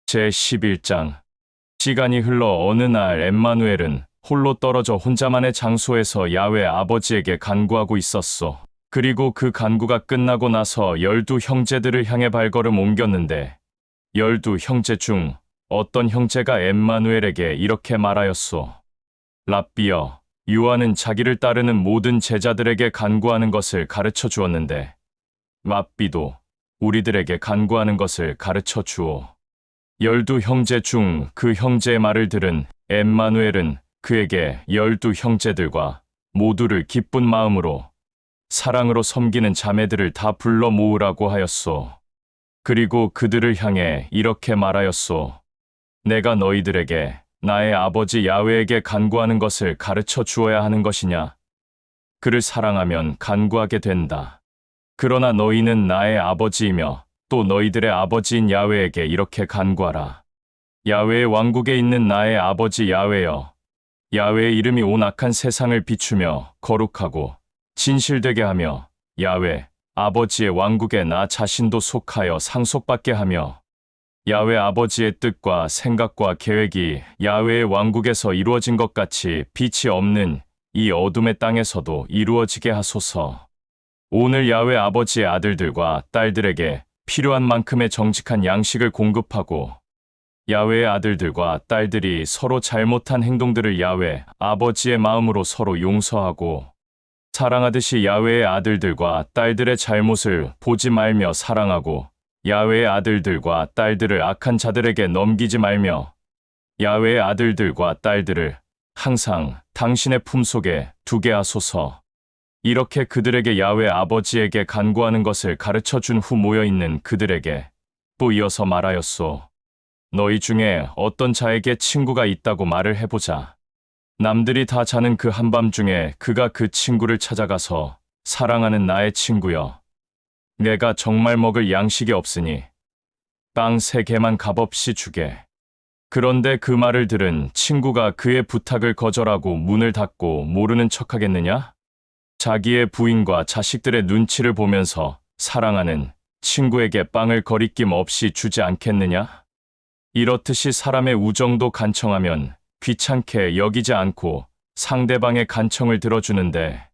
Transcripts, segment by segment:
제11장. 시간이 흘러 어느 날 엠마누엘은 홀로 떨어져 혼자만의 장소에서 야훼 아버지에게 간구하고 있었소. 그리고 그 간구가 끝나고 나서 12형제들을 향해 발걸음 옮겼는데 12형제 중 어떤 형제가 엠마누엘에게 이렇게 말하였소. 랍비여, 요한은 자기를 따르는 모든 제자들에게 간구하는 것을 가르쳐 주었는데 랍비도 우리들에게 간구하는 것을 가르쳐 주오. 12형제 중 그 형제의 말을 들은 엠마누엘은 그에게 12형제들과 모두를 기쁜 마음으로 사랑으로 섬기는 자매들을 다 불러 모으라고 하였소. 그리고 그들을 향해 이렇게 말하였소. 내가 너희들에게 나의 아버지 야훼에게 간구하는 것을 가르쳐 주어야 하는 것이냐? 그를 사랑하면 간구하게 된다. 그러나 너희는 나의 아버지이며 또 너희들의 아버지인 야훼에게 이렇게 간구하라. 야훼의 왕국에 있는 나의 아버지 야훼여, 야훼의 이름이 온 악한 세상을 비추며 거룩하고 진실되게 하며 야훼 아버지의 왕국에 나 자신도 속하여 상속받게 하며 야훼 아버지의 뜻과 생각과 계획이 야훼의 왕국에서 이루어진 것 같이 빛이 없는 이 어둠의 땅에서도 이루어지게 하소서. 오늘 야훼 아버지의 아들들과 딸들에게 필요한 만큼의 정직한 양식을 공급하고 야훼의 아들들과 딸들이 서로 잘못한 행동들을 야훼 아버지의 마음으로 서로 용서하고 사랑하듯이 야훼의 아들들과 딸들의 잘못을 보지 말며 사랑하고 야훼의 아들들과 딸들을 악한 자들에게 넘기지 말며 야훼의 아들들과 딸들을 항상 당신의 품속에 두게 하소서. 이렇게 그들에게 야훼 아버지에게 간구하는 것을 가르쳐 준 후 모여있는 그들에게 또 이어서 말하였소. 너희 중에 어떤 자에게 친구가 있다고 말을 해보자. 남들이 다 자는 그 한밤중에 그가 그 친구를 찾아가서 사랑하는 나의 친구여, 내가 정말 먹을 양식이 없으니 빵 3개만 값없이 주게. 그런데 그 말을 들은 친구가 그의 부탁을 거절하고 문을 닫고 모르는 척하겠느냐? 자기의 부인과 자식들의 눈치를 보면서 사랑하는 친구에게 빵을 거리낌 없이 주지 않겠느냐? 이렇듯이 사람의 우정도 간청하면 귀찮게 여기지 않고 상대방의 간청을 들어주는데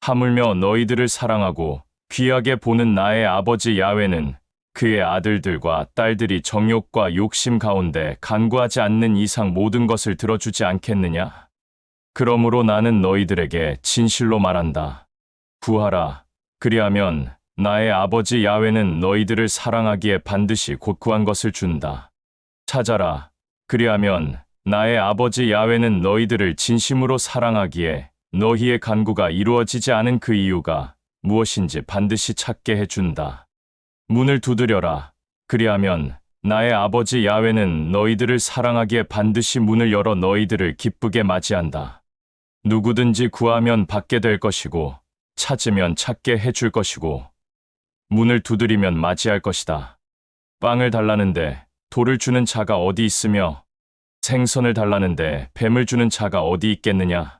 하물며 너희들을 사랑하고 귀하게 보는 나의 아버지 야훼는 그의 아들들과 딸들이 정욕과 욕심 가운데 간구하지 않는 이상 모든 것을 들어주지 않겠느냐? 그러므로 나는 너희들에게 진실로 말한다. 구하라. 그리하면 나의 아버지 야훼는 너희들을 사랑하기에 반드시 곧 구한 것을 준다. 찾아라. 그리하면 나의 아버지 야훼는 너희들을 진심으로 사랑하기에 너희의 간구가 이루어지지 않은 그 이유가 무엇인지 반드시 찾게 해준다. 문을 두드려라. 그리하면 나의 아버지 야훼는 너희들을 사랑하기에 반드시 문을 열어 너희들을 기쁘게 맞이한다. 누구든지 구하면 받게 될 것이고 찾으면 찾게 해줄 것이고 문을 두드리면 맞이할 것이다. 빵을 달라는데 돌을 주는 자가 어디 있으며 생선을 달라는데 뱀을 주는 자가 어디 있겠느냐?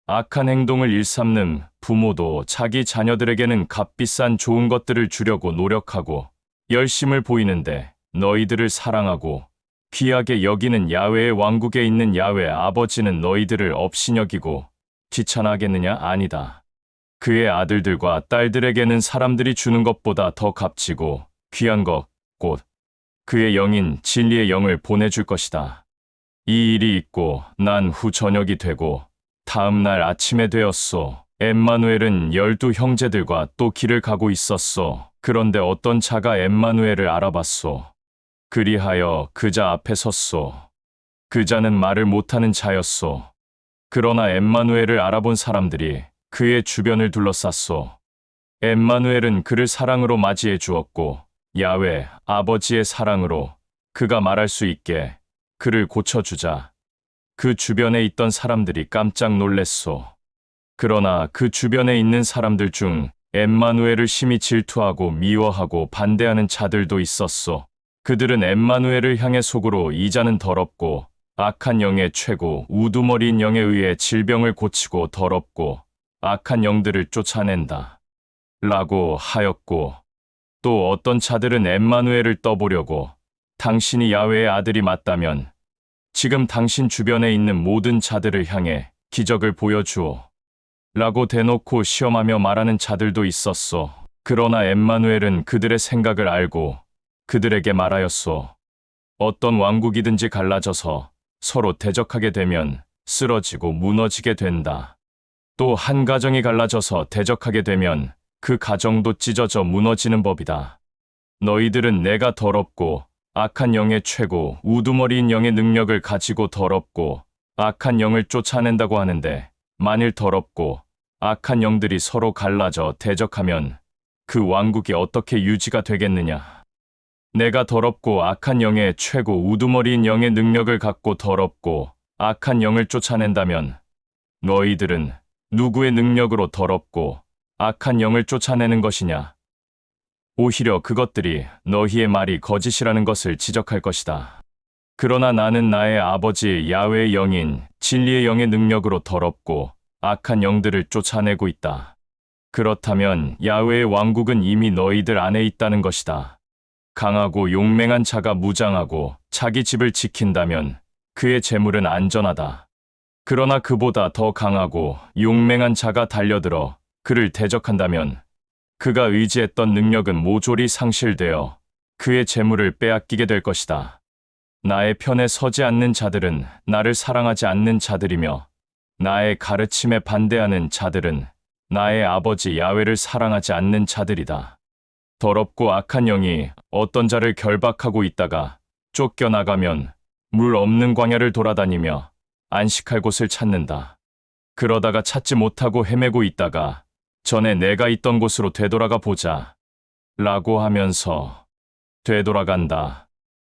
악한 행동을 일삼는 부모도 자기 자녀들에게는 값비싼 좋은 것들을 주려고 노력하고 열심을 보이는데 너희들을 사랑하고 귀하게 여기는 야훼의 왕국에 있는 야훼 아버지는 너희들을 업신여기고 귀찮아하겠느냐? 아니다. 그의 아들들과 딸들에게는 사람들이 주는 것보다 더 값지고 귀한 것, 곧 그의 영인 진리의 영을 보내줄 것이다. 이 일이 있고 난 후 저녁이 되고 다음 날 아침에 되었소. 엠마누엘은 12형제들과 또 길을 가고 있었소. 그런데 어떤 자가 엠마누엘을 알아봤소. 그리하여 그자 앞에 섰소. 그자는 말을 못하는 자였소. 그러나 엠마누엘을 알아본 사람들이 그의 주변을 둘러쌌소. 엠마누엘은 그를 사랑으로 맞이해 주었고 야훼 아버지의 사랑으로 그가 말할 수 있게 그를 고쳐주자 그 주변에 있던 사람들이 깜짝 놀랬소. 그러나 그 주변에 있는 사람들 중 엠마누엘을 심히 질투하고 미워하고 반대하는 자들도 있었소. 그들은 엠마누엘을 향해 속으로 이 자는 더럽고 악한 영의 최고 우두머리인 영에 의해 질병을 고치고 더럽고 악한 영들을 쫓아낸다 라고 하였고 또 어떤 자들은 엠마누엘을 떠보려고 당신이 야훼의 아들이 맞다면 지금 당신 주변에 있는 모든 자들을 향해 기적을 보여주오. 라고 대놓고 시험하며 말하는 자들도 있었소. 그러나 엠마누엘은 그들의 생각을 알고 그들에게 말하였소. 어떤 왕국이든지 갈라져서 서로 대적하게 되면 쓰러지고 무너지게 된다. 또 한 가정이 갈라져서 대적하게 되면 그 가정도 찢어져 무너지는 법이다. 너희들은 내가 더럽고 악한 영의 최고 우두머리인 영의 능력을 가지고 더럽고 악한 영을 쫓아낸다고 하는데, 만일 더럽고 악한 영들이 서로 갈라져 대적하면 그 왕국이 어떻게 유지가 되겠느냐? 내가 더럽고 악한 영의 최고 우두머리인 영의 능력을 갖고 더럽고 악한 영을 쫓아낸다면 너희들은 누구의 능력으로 더럽고 악한 영을 쫓아내는 것이냐? 오히려 그것들이 너희의 말이 거짓이라는 것을 지적할 것이다. 그러나 나는 나의 아버지 야훼의 영인 진리의 영의 능력으로 더럽고 악한 영들을 쫓아내고 있다. 그렇다면 야훼의 왕국은 이미 너희들 안에 있다는 것이다. 강하고 용맹한 자가 무장하고 자기 집을 지킨다면 그의 재물은 안전하다. 그러나 그보다 더 강하고 용맹한 자가 달려들어 그를 대적한다면 그가 의지했던 능력은 모조리 상실되어 그의 재물을 빼앗기게 될 것이다. 나의 편에 서지 않는 자들은 나를 사랑하지 않는 자들이며 나의 가르침에 반대하는 자들은 나의 아버지 야훼를 사랑하지 않는 자들이다. 더럽고 악한 영이 어떤 자를 결박하고 있다가 쫓겨나가면 물 없는 광야를 돌아다니며 안식할 곳을 찾는다. 그러다가 찾지 못하고 헤매고 있다가 전에 내가 있던 곳으로 되돌아가 보자 라고 하면서 되돌아간다.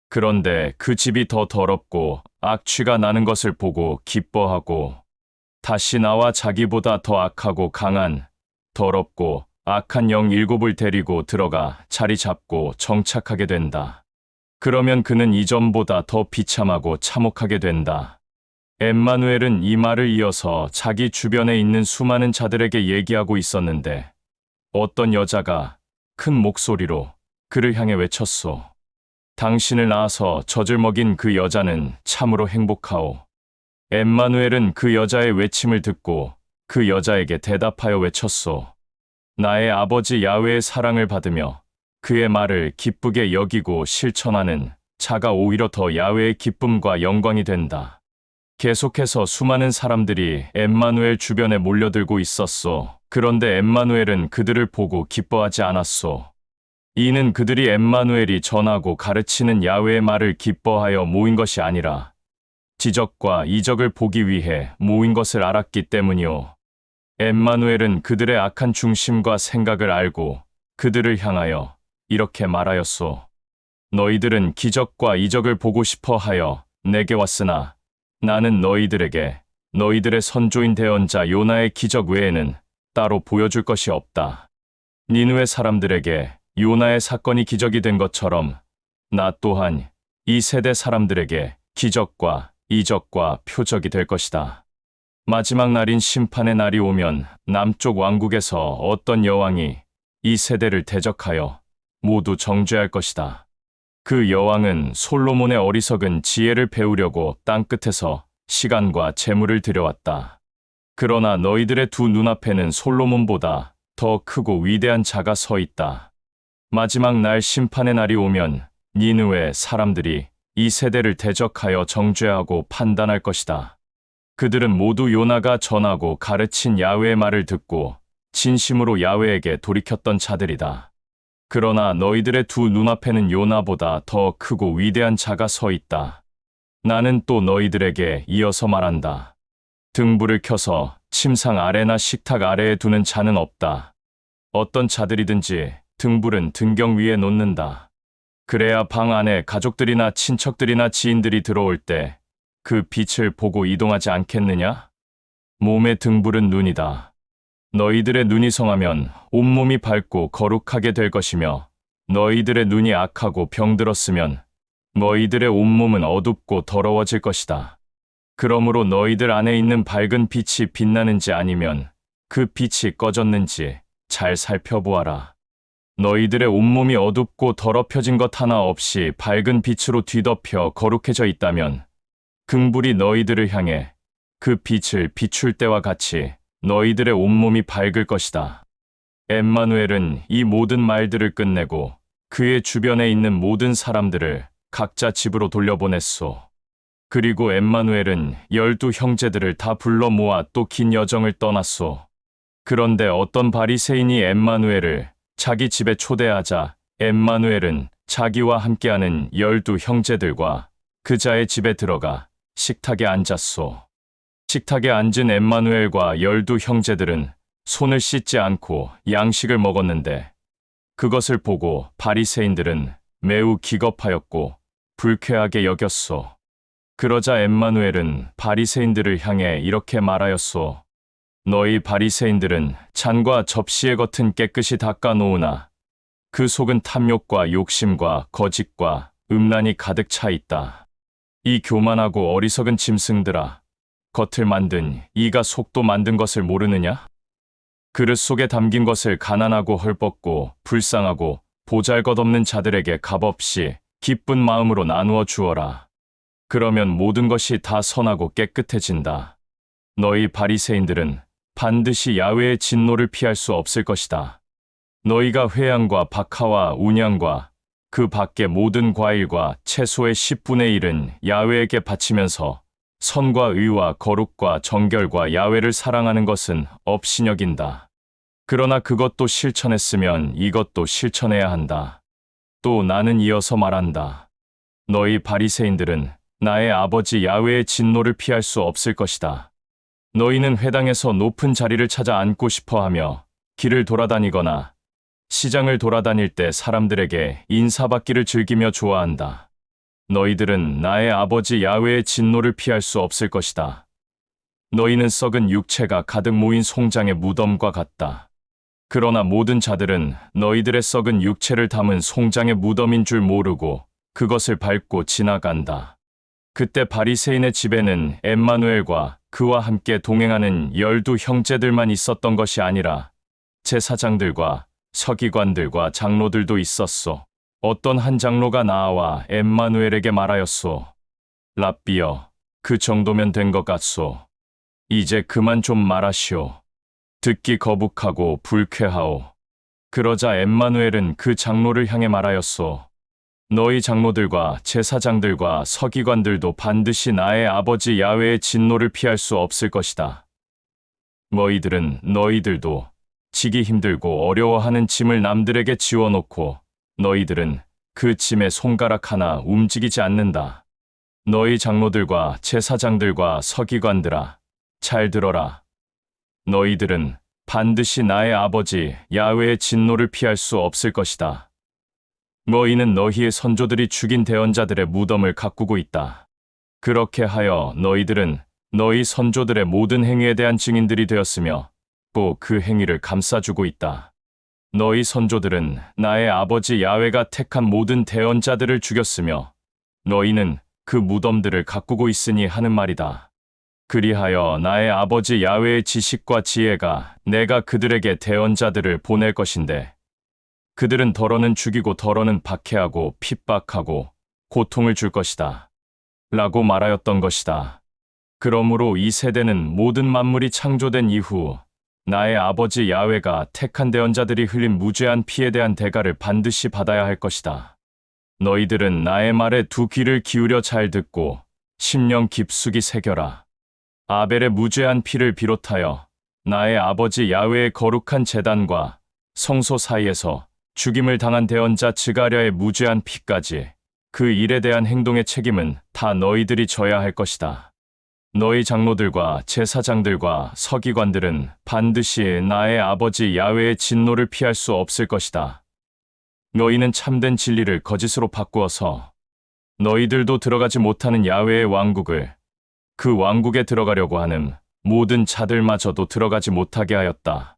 그런데 그 집이 더 더럽고 악취가 나는 것을 보고 기뻐하고 다시 나와 자기보다 더 악하고 강한 더럽고 악한 영 7을 데리고 들어가 자리 잡고 정착하게 된다. 그러면 그는 이전보다 더 비참하고 참혹하게 된다. 엠마누엘은 이 말을 이어서 자기 주변에 있는 수많은 자들에게 얘기하고 있었는데 어떤 여자가 큰 목소리로 그를 향해 외쳤소. 당신을 낳아서 젖을 먹인 그 여자는 참으로 행복하오. 엠마누엘은 그 여자의 외침을 듣고 그 여자에게 대답하여 외쳤소. 나의 아버지 야훼의 사랑을 받으며 그의 말을 기쁘게 여기고 실천하는 자가 오히려 더 야훼의 기쁨과 영광이 된다. 계속해서 수많은 사람들이 엠마누엘 주변에 몰려들고 있었소. 그런데 엠마누엘은 그들을 보고 기뻐하지 않았소. 이는 그들이 엠마누엘이 전하고 가르치는 야훼의 말을 기뻐하여 모인 것이 아니라 지적과 이적을 보기 위해 모인 것을 알았기 때문이오. 엠마누엘은 그들의 악한 중심과 생각을 알고 그들을 향하여 이렇게 말하였소. 너희들은 기적과 이적을 보고 싶어 하여 내게 왔으나 나는 너희들에게 너희들의 선조인 대언자 요나의 기적 외에는 따로 보여줄 것이 없다. 니느웨 사람들에게 요나의 사건이 기적이 된 것처럼 나 또한 이 세대 사람들에게 기적과 이적과 표적이 될 것이다. 마지막 날인 심판의 날이 오면 남쪽 왕국에서 어떤 여왕이 이 세대를 대적하여 모두 정죄할 것이다. 그 여왕은 솔로몬의 어리석은 지혜를 배우려고 땅끝에서 시간과 재물을 들여왔다. 그러나 너희들의 두 눈앞에는 솔로몬보다 더 크고 위대한 자가 서 있다. 마지막 날 심판의 날이 오면 니느웨 사람들이 이 세대를 대적하여 정죄하고 판단할 것이다. 그들은 모두 요나가 전하고 가르친 야훼의 말을 듣고 진심으로 야훼에게 돌이켰던 자들이다. 그러나 너희들의 두 눈앞에는 요나보다 더 크고 위대한 자가 서 있다. 나는 또 너희들에게 이어서 말한다. 등불을 켜서 침상 아래나 식탁 아래에 두는 자는 없다. 어떤 자들이든지 등불은 등경 위에 놓는다. 그래야 방 안에 가족들이나 친척들이나 지인들이 들어올 때 그 빛을 보고 이동하지 않겠느냐? 몸의 등불은 눈이다. 너희들의 눈이 성하면 온몸이 밝고 거룩하게 될 것이며 너희들의 눈이 악하고 병들었으면 너희들의 온몸은 어둡고 더러워질 것이다. 그러므로 너희들 안에 있는 밝은 빛이 빛나는지 아니면 그 빛이 꺼졌는지 잘 살펴보아라. 너희들의 온몸이 어둡고 더럽혀진 것 하나 없이 밝은 빛으로 뒤덮여 거룩해져 있다면 긍불이 너희들을 향해 그 빛을 비출 때와 같이 너희들의 온몸이 밝을 것이다. 엠마누엘은 이 모든 말들을 끝내고 그의 주변에 있는 모든 사람들을 각자 집으로 돌려보냈소. 그리고 엠마누엘은 12 형제들을 다 불러 모아 또 긴 여정을 떠났소. 그런데 어떤 바리새인이 엠마누엘을 자기 집에 초대하자 엠마누엘은 자기와 함께하는 12 형제들과 그자의 집에 들어가 식탁에 앉았소. 식탁에 앉은 엠마누엘과 12 형제들은 손을 씻지 않고 양식을 먹었는데 그것을 보고 바리새인들은 매우 기겁하였고 불쾌하게 여겼소. 그러자 엠마누엘은 바리새인들을 향해 이렇게 말하였소. 너희 바리새인들은 잔과 접시의 겉은 깨끗이 닦아 놓으나 그 속은 탐욕과 욕심과 거짓과 음란이 가득 차 있다. 이 교만하고 어리석은 짐승들아, 겉을 만든 이가 속도 만든 것을 모르느냐? 그릇 속에 담긴 것을 가난하고 헐벗고 불쌍하고 보잘것없는 자들에게 값없이 기쁜 마음으로 나누어 주어라. 그러면 모든 것이 다 선하고 깨끗해진다. 너희 바리새인들은 반드시 야훼의 진노를 피할 수 없을 것이다. 너희가 회양과 박하와 운양과 그 밖의 모든 과일과 채소의 10분의 1은 야훼에게 바치면서 선과 의와 거룩과 정결과 야훼를 사랑하는 것은 업신여긴다. 그러나 그것도 실천했으면 이것도 실천해야 한다. 또 나는 이어서 말한다. 너희 바리새인들은 나의 아버지 야훼의 진노를 피할 수 없을 것이다. 너희는 회당에서 높은 자리를 찾아 앉고 싶어 하며 길을 돌아다니거나 시장을 돌아다닐 때 사람들에게 인사받기를 즐기며 좋아한다. 너희들은 나의 아버지 야훼의 진노를 피할 수 없을 것이다. 너희는 썩은 육체가 가득 모인 송장의 무덤과 같다. 그러나 모든 자들은 너희들의 썩은 육체를 담은 송장의 무덤인 줄 모르고 그것을 밟고 지나간다. 그때 바리새인의 집에는 엠마누엘과 그와 함께 동행하는 12 형제들만 있었던 것이 아니라 제사장들과 서기관들과 장로들도 있었소. 어떤 한 장로가 나와 엠마누엘에게 말하였소. 랍비여, 그 정도면 된 것 같소. 이제 그만 좀 말하시오. 듣기 거북하고 불쾌하오. 그러자 엠마누엘은 그 장로를 향해 말하였소. 너희 장로들과 제사장들과 서기관들도 반드시 나의 아버지 야훼의 진노를 피할 수 없을 것이다. 너희들도 지기 힘들고 어려워하는 짐을 남들에게 지워놓고 너희들은 그 짐에 손가락 하나 움직이지 않는다. 너희 장로들과 제사장들과 서기관들아, 잘 들어라. 너희들은 반드시 나의 아버지 야훼의 진노를 피할 수 없을 것이다. 너희는 너희의 선조들이 죽인 대언자들의 무덤을 가꾸고 있다. 그렇게 하여 너희들은 너희 선조들의 모든 행위에 대한 증인들이 되었으며 또 그 행위를 감싸주고 있다. 너희 선조들은 나의 아버지 야훼가 택한 모든 대언자들을 죽였으며 너희는 그 무덤들을 가꾸고 있으니 하는 말이다. 그리하여 나의 아버지 야훼의 지식과 지혜가 내가 그들에게 대언자들을 보낼 것인데 그들은 더러는 죽이고 더러는 박해하고 핍박하고 고통을 줄 것이다. 라고 말하였던 것이다. 그러므로 이 세대는 모든 만물이 창조된 이후 나의 아버지 야훼가 택한 대언자들이 흘린 무죄한 피에 대한 대가를 반드시 받아야 할 것이다. 너희들은 나의 말에 두 귀를 기울여 잘 듣고 심령 깊숙이 새겨라. 아벨의 무죄한 피를 비롯하여 나의 아버지 야훼의 거룩한 제단과 성소 사이에서 죽임을 당한 대언자 즈가랴의 무죄한 피까지 그 일에 대한 행동의 책임은 다 너희들이 져야 할 것이다. 너희 장로들과 제사장들과 서기관들은 반드시 나의 아버지 야훼의 진노를 피할 수 없을 것이다. 너희는 참된 진리를 거짓으로 바꾸어서 너희들도 들어가지 못하는 야훼의 왕국을 그 왕국에 들어가려고 하는 모든 자들마저도 들어가지 못하게 하였다.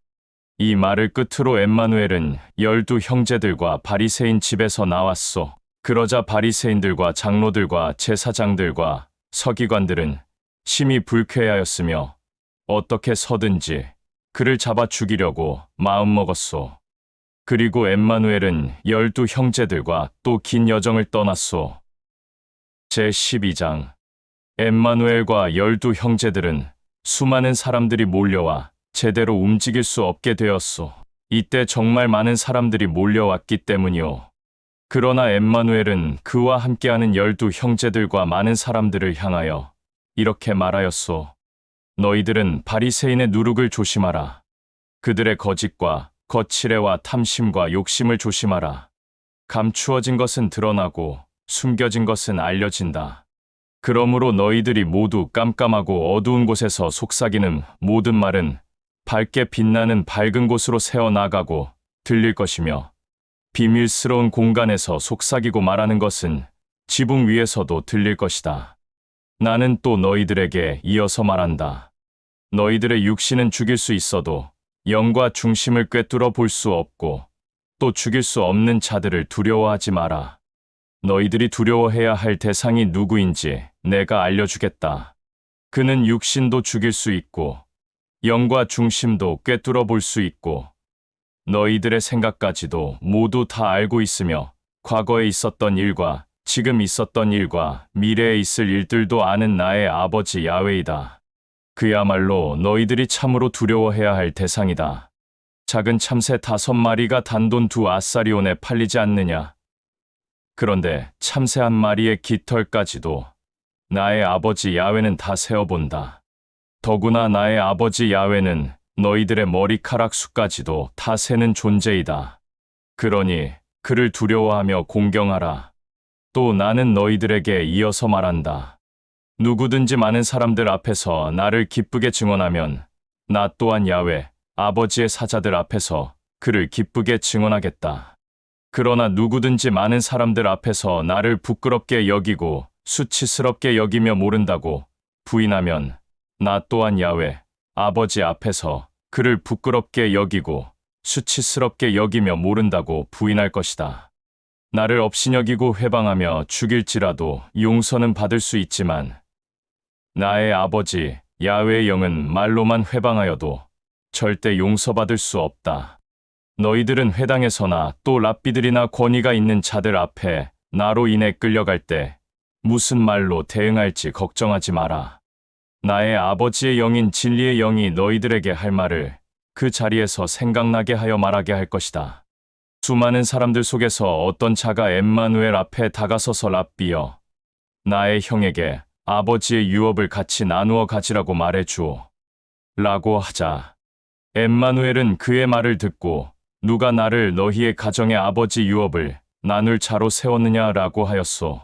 이 말을 끝으로 엠마누엘은 12 형제들과 바리새인 집에서 나왔소. 그러자 바리새인들과 장로들과 제사장들과 서기관들은 심히 불쾌하였으며 어떻게 서든지 그를 잡아 죽이려고 마음먹었소. 그리고 엠마누엘은 12 형제들과 또 긴 여정을 떠났소. 제12장. 엠마누엘과 12 형제들은 수많은 사람들이 몰려와 제대로 움직일 수 없게 되었소. 이때 정말 많은 사람들이 몰려왔기 때문이오. 그러나 엠마누엘은 그와 함께하는 12 형제들과 많은 사람들을 향하여 이렇게 말하였소. 너희들은 바리새인의 누룩을 조심하라. 그들의 거짓과 거칠애와 탐심과 욕심을 조심하라. 감추어진 것은 드러나고 숨겨진 것은 알려진다. 그러므로 너희들이 모두 깜깜하고 어두운 곳에서 속삭이는 모든 말은 밝게 빛나는 밝은 곳으로 새어나가고 들릴 것이며, 비밀스러운 공간에서 속삭이고 말하는 것은 지붕 위에서도 들릴 것이다. 나는 또 너희들에게 이어서 말한다. 너희들의 육신은 죽일 수 있어도 영과 중심을 꿰뚫어 볼 수 없고, 또 죽일 수 없는 자들을 두려워하지 마라. 너희들이 두려워해야 할 대상이 누구인지 내가 알려주겠다. 그는 육신도 죽일 수 있고 영과 중심도 꿰뚫어 볼 수 있고 너희들의 생각까지도 모두 다 알고 있으며 과거에 있었던 일과 지금 있었던 일과 미래에 있을 일들도 아는 나의 아버지 야훼이다. 그야말로 너희들이 참으로 두려워해야 할 대상이다. 작은 참새 5마리가 단돈 2아사리온에 팔리지 않느냐? 그런데 참새 1마리의 깃털까지도 나의 아버지 야훼는 다 세어본다. 더구나 나의 아버지 야훼는 너희들의 머리카락 수까지도 다 세는 존재이다. 그러니 그를 두려워하며 공경하라. 또 나는 너희들에게 이어서 말한다. 누구든지 많은 사람들 앞에서 나를 기쁘게 증언하면 나 또한 야훼, 아버지의 사자들 앞에서 그를 기쁘게 증언하겠다. 그러나 누구든지 많은 사람들 앞에서 나를 부끄럽게 여기고 수치스럽게 여기며 모른다고 부인하면 나 또한 야훼, 아버지 앞에서 그를 부끄럽게 여기고 수치스럽게 여기며 모른다고 부인할 것이다. 나를 업신여기고 회방하며 죽일지라도 용서는 받을 수 있지만 나의 아버지 야훼의 영은 말로만 회방하여도 절대 용서받을 수 없다. 너희들은 회당에서나 또 랍비들이나 권위가 있는 자들 앞에 나로 인해 끌려갈 때 무슨 말로 대응할지 걱정하지 마라. 나의 아버지의 영인 진리의 영이 너희들에게 할 말을 그 자리에서 생각나게 하여 말하게 할 것이다. 수많은 사람들 속에서 어떤 자가 엠마누엘 앞에 다가서서 랍비여, 나의 형에게 아버지의 유업을 같이 나누어 가지라고 말해 주오. 라고 하자 엠마누엘은 그의 말을 듣고 누가 나를 너희의 가정의 아버지 유업을 나눌 자로 세웠느냐라고 하였소.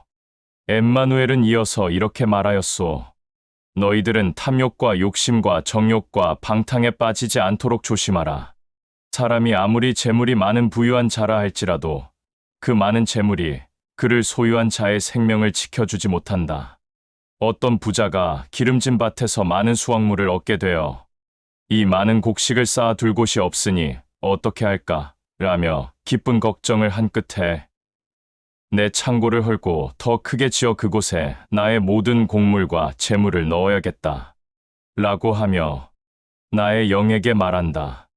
엠마누엘은 이어서 이렇게 말하였소. 너희들은 탐욕과 욕심과 정욕과 방탕에 빠지지 않도록 조심하라. 사람이 아무리 재물이 많은 부유한 자라 할지라도 그 많은 재물이 그를 소유한 자의 생명을 지켜주지 못한다. 어떤 부자가 기름진 밭에서 많은 수확물을 얻게 되어 이 많은 곡식을 쌓아둘 곳이 없으니 어떻게 할까? 라며 기쁜 걱정을 한 끝에 내 창고를 헐고 더 크게 지어 그곳에 나의 모든 곡물과 재물을 넣어야겠다. 라고 하며 나의 영에게 말한다.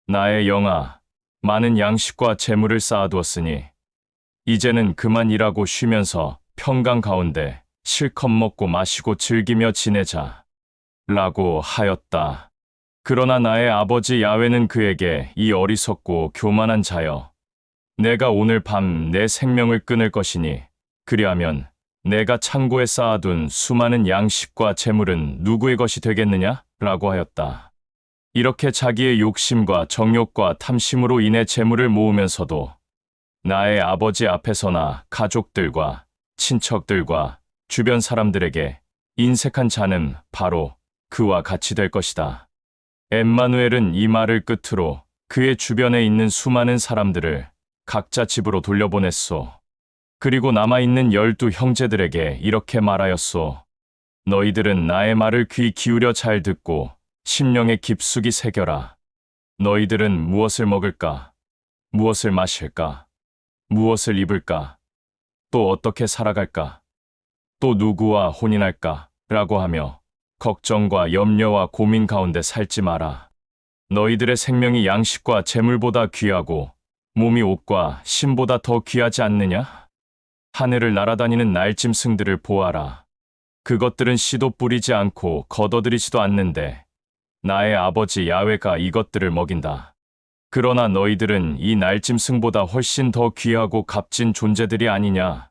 나의 영아, 많은 양식과 재물을 쌓아두었으니 이제는 그만 일하고 쉬면서 평강 가운데 실컷 먹고 마시고 즐기며 지내자. 라고 하였다. 그러나 나의 아버지 야훼는 그에게 이 어리석고 교만한 자여, 내가 오늘 밤 내 생명을 끊을 것이니 그리하면 내가 창고에 쌓아둔 수많은 양식과 재물은 누구의 것이 되겠느냐? 라고 하였다. 이렇게 자기의 욕심과 정욕과 탐심으로 인해 재물을 모으면서도 나의 아버지 앞에서나 가족들과 친척들과 주변 사람들에게 인색한 자는 바로 그와 같이 될 것이다. 엠마누엘은 이 말을 끝으로 그의 주변에 있는 수많은 사람들을 각자 집으로 돌려보냈소. 그리고 남아있는 12 형제들에게 이렇게 말하였소. 너희들은 나의 말을 귀 기울여 잘 듣고 심령에 깊숙이 새겨라. 너희들은 무엇을 먹을까? 무엇을 마실까? 무엇을 입을까? 또 어떻게 살아갈까? 또 누구와 혼인할까? 라고 하며 걱정과 염려와 고민 가운데 살지 마라. 너희들의 생명이 양식과 재물보다 귀하고 몸이 옷과 신보다 더 귀하지 않느냐? 하늘을 날아다니는 날짐승들을 보아라. 그것들은 씨도 뿌리지 않고 걷어들이지도 않는데 나의 아버지 야훼가 이것들을 먹인다. 그러나 너희들은 이 날짐승보다 훨씬 더 귀하고 값진 존재들이 아니냐?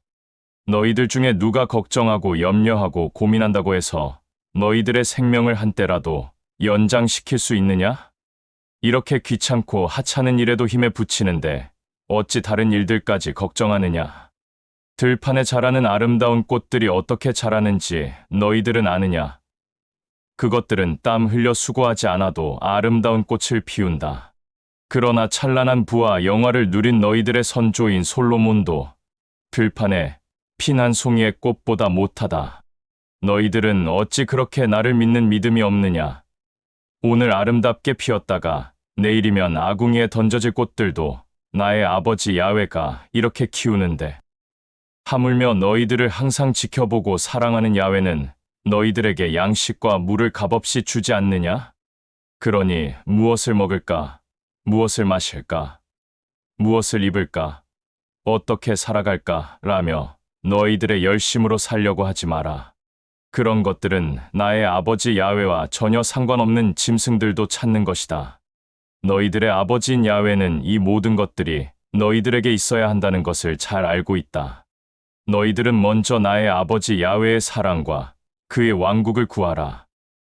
너희들 중에 누가 걱정하고 염려하고 고민한다고 해서 너희들의 생명을 한때라도 연장시킬 수 있느냐? 이렇게 귀찮고 하찮은 일에도 힘에 부치는데 어찌 다른 일들까지 걱정하느냐? 들판에 자라는 아름다운 꽃들이 어떻게 자라는지 너희들은 아느냐? 그것들은 땀 흘려 수고하지 않아도 아름다운 꽃을 피운다. 그러나 찬란한 부와 영화를 누린 너희들의 선조인 솔로몬도 들판에 핀 한 송이의 꽃보다 못하다. 너희들은 어찌 그렇게 나를 믿는 믿음이 없느냐? 오늘 아름답게 피었다가 내일이면 아궁이에 던져질 꽃들도 나의 아버지 야훼가 이렇게 키우는데 하물며 너희들을 항상 지켜보고 사랑하는 야훼는 너희들에게 양식과 물을 값없이 주지 않느냐? 그러니 무엇을 먹을까? 무엇을 마실까? 무엇을 입을까? 어떻게 살아갈까? 라며 너희들의 열심으로 살려고 하지 마라. 그런 것들은 나의 아버지 야훼와 전혀 상관없는 짐승들도 찾는 것이다. 너희들의 아버지인 야훼는 이 모든 것들이 너희들에게 있어야 한다는 것을 잘 알고 있다. 너희들은 먼저 나의 아버지 야훼의 사랑과 그의 왕국을 구하라.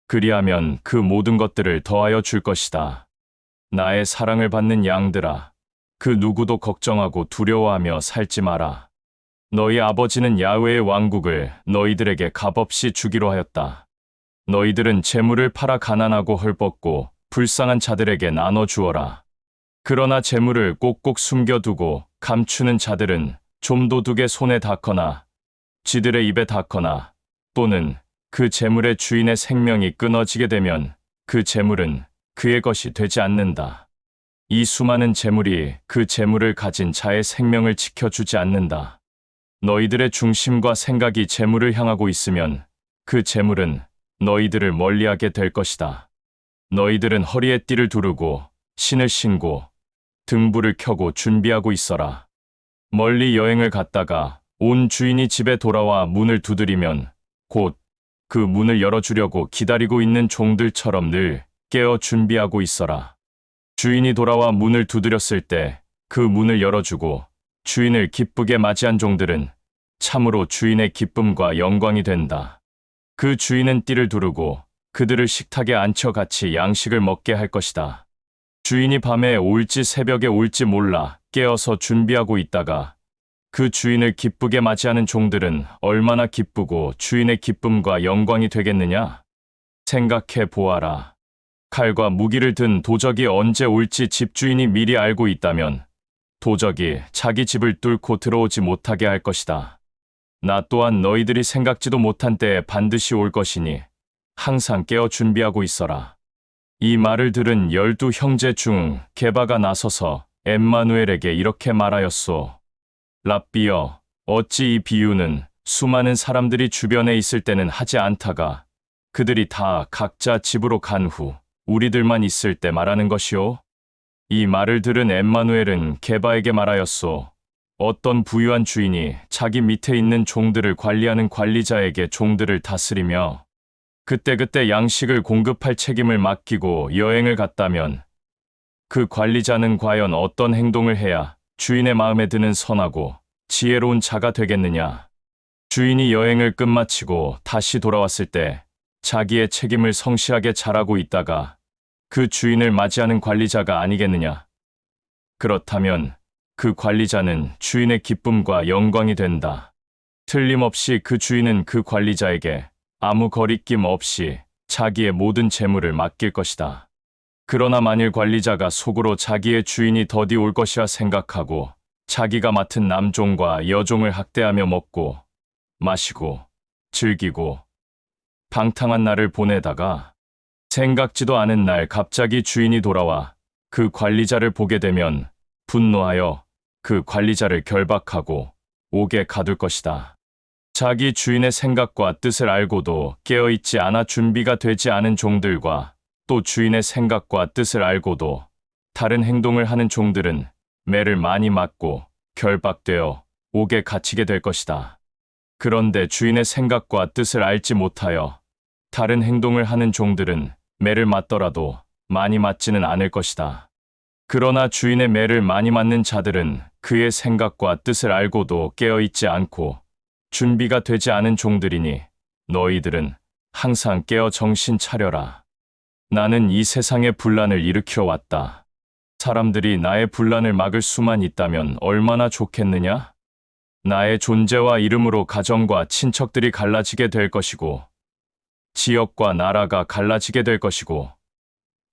그리하면 그 모든 것들을 더하여 줄 것이다. 나의 사랑을 받는 양들아, 그 누구도 걱정하고 두려워하며 살지 마라. 너희 아버지는 야훼의 왕국을 너희들에게 값없이 주기로 하였다. 너희들은 재물을 팔아 가난하고 헐벗고 불쌍한 자들에게 나눠 주어라. 그러나 재물을 꼭꼭 숨겨두고 감추는 자들은 좀도둑의 손에 닿거나 쥐들의 입에 닿거나 또는 그 재물의 주인의 생명이 끊어지게 되면 그 재물은 그의 것이 되지 않는다. 이 수많은 재물이 그 재물을 가진 자의 생명을 지켜주지 않는다. 너희들의 중심과 생각이 재물을 향하고 있으면 그 재물은 너희들을 멀리하게 될 것이다. 너희들은 허리에 띠를 두르고 신을 신고 등불을 켜고 준비하고 있어라. 멀리 여행을 갔다가 온 주인이 집에 돌아와 문을 두드리면 곧 그 문을 열어주려고 기다리고 있는 종들처럼 늘 깨어 준비하고 있어라. 주인이 돌아와 문을 두드렸을 때 그 문을 열어주고 주인을 기쁘게 맞이한 종들은 참으로 주인의 기쁨과 영광이 된다. 그 주인은 띠를 두르고 그들을 식탁에 앉혀 같이 양식을 먹게 할 것이다. 주인이 밤에 올지 새벽에 올지 몰라 깨어서 준비하고 있다가 그 주인을 기쁘게 맞이하는 종들은 얼마나 기쁘고 주인의 기쁨과 영광이 되겠느냐? 생각해 보아라. 칼과 무기를 든 도적이 언제 올지 집주인이 미리 알고 있다면 도적이 자기 집을 뚫고 들어오지 못하게 할 것이다. 나 또한 너희들이 생각지도 못한 때에 반드시 올 것이니 항상 깨어 준비하고 있어라. 이 말을 들은 12 형제 중 게바가 나서서 엠마누엘에게 이렇게 말하였소. 랍비여, 어찌 이 비유는 수많은 사람들이 주변에 있을 때는 하지 않다가 그들이 다 각자 집으로 간 후 우리들만 있을 때 말하는 것이오? 이 말을 들은 엠마누엘은 게바에게 말하였소. 어떤 부유한 주인이 자기 밑에 있는 종들을 관리하는 관리자에게 종들을 다스리며 그때그때 양식을 공급할 책임을 맡기고 여행을 갔다면 그 관리자는 과연 어떤 행동을 해야 주인의 마음에 드는 선하고 지혜로운 자가 되겠느냐? 주인이 여행을 끝마치고 다시 돌아왔을 때 자기의 책임을 성실하게 잘하고 있다가 그 주인을 맞이하는 관리자가 아니겠느냐? 그렇다면 그 관리자는 주인의 기쁨과 영광이 된다. 틀림없이 그 주인은 그 관리자에게 아무 거리낌 없이 자기의 모든 재물을 맡길 것이다. 그러나 만일 관리자가 속으로 자기의 주인이 더디 올 것이라 생각하고 자기가 맡은 남종과 여종을 학대하며 먹고 마시고 즐기고 방탕한 날을 보내다가 생각지도 않은 날 갑자기 주인이 돌아와 그 관리자를 보게 되면 분노하여 그 관리자를 결박하고 옥에 가둘 것이다. 자기 주인의 생각과 뜻을 알고도 깨어있지 않아 준비가 되지 않은 종들과 또 주인의 생각과 뜻을 알고도 다른 행동을 하는 종들은 매를 많이 맞고 결박되어 옥에 갇히게 될 것이다. 그런데 주인의 생각과 뜻을 알지 못하여 다른 행동을 하는 종들은 매를 맞더라도 많이 맞지는 않을 것이다. 그러나 주인의 매를 많이 맞는 자들은 그의 생각과 뜻을 알고도 깨어있지 않고 준비가 되지 않은 종들이니 너희들은 항상 깨어 정신 차려라. 나는 이 세상에 분란을 일으켜 왔다. 사람들이 나의 분란을 막을 수만 있다면 얼마나 좋겠느냐? 나의 존재와 이름으로 가정과 친척들이 갈라지게 될 것이고, 지역과 나라가 갈라지게 될 것이고,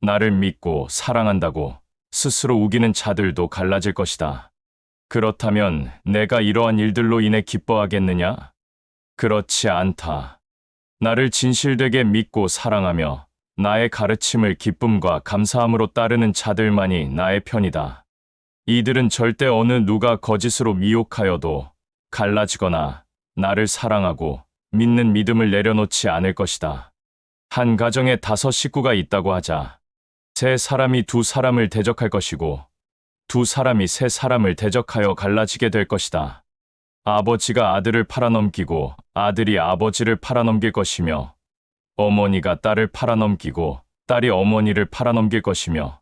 나를 믿고 사랑한다고 스스로 우기는 자들도 갈라질 것이다. 그렇다면 내가 이러한 일들로 인해 기뻐하겠느냐? 그렇지 않다. 나를 진실되게 믿고 사랑하며 나의 가르침을 기쁨과 감사함으로 따르는 자들만이 나의 편이다. 이들은 절대 어느 누가 거짓으로 미혹하여도 갈라지거나 나를 사랑하고 믿는 믿음을 내려놓지 않을 것이다. 한 가정에 5 식구가 있다고 하자. 3 사람이 2 사람을 대적할 것이고 2 사람이 3 사람을 대적하여 갈라지게 될 것이다. 아버지가 아들을 팔아넘기고 아들이 아버지를 팔아넘길 것이며 어머니가 딸을 팔아넘기고 딸이 어머니를 팔아넘길 것이며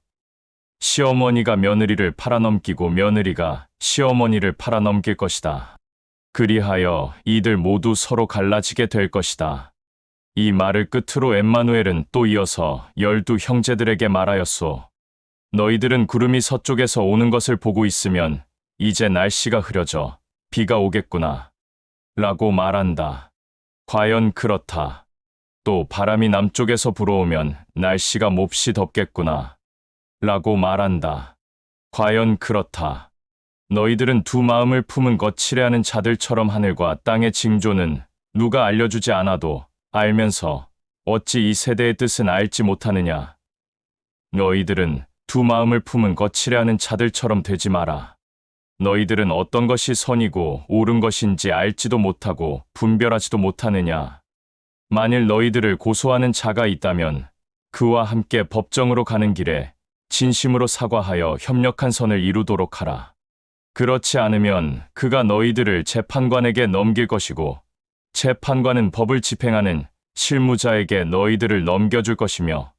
시어머니가 며느리를 팔아넘기고 며느리가 시어머니를 팔아넘길 것이다. 그리하여 이들 모두 서로 갈라지게 될 것이다. 이 말을 끝으로 엠마누엘은 또 이어서 12 형제들에게 말하였소. 너희들은 구름이 서쪽에서 오는 것을 보고 있으면 이제 날씨가 흐려져 비가 오겠구나. 라고 말한다. 과연 그렇다. 또 바람이 남쪽에서 불어오면 날씨가 몹시 덥겠구나. 라고 말한다. 과연 그렇다. 너희들은 2 마음을 품은 거칠애하는 자들처럼 하늘과 땅의 징조는 누가 알려주지 않아도 알면서 어찌 이 세대의 뜻은 알지 못하느냐. 너희들은 2 마음을 품은 거칠애하는 자들처럼 되지 마라. 너희들은 어떤 것이 선이고 옳은 것인지 알지도 못하고 분별하지도 못하느냐. 만일 너희들을 고소하는 자가 있다면 그와 함께 법정으로 가는 길에 진심으로 사과하여 협력한 선을 이루도록 하라. 그렇지 않으면 그가 너희들을 재판관에게 넘길 것이고 재판관은 법을 집행하는 실무자에게 너희들을 넘겨줄 것이며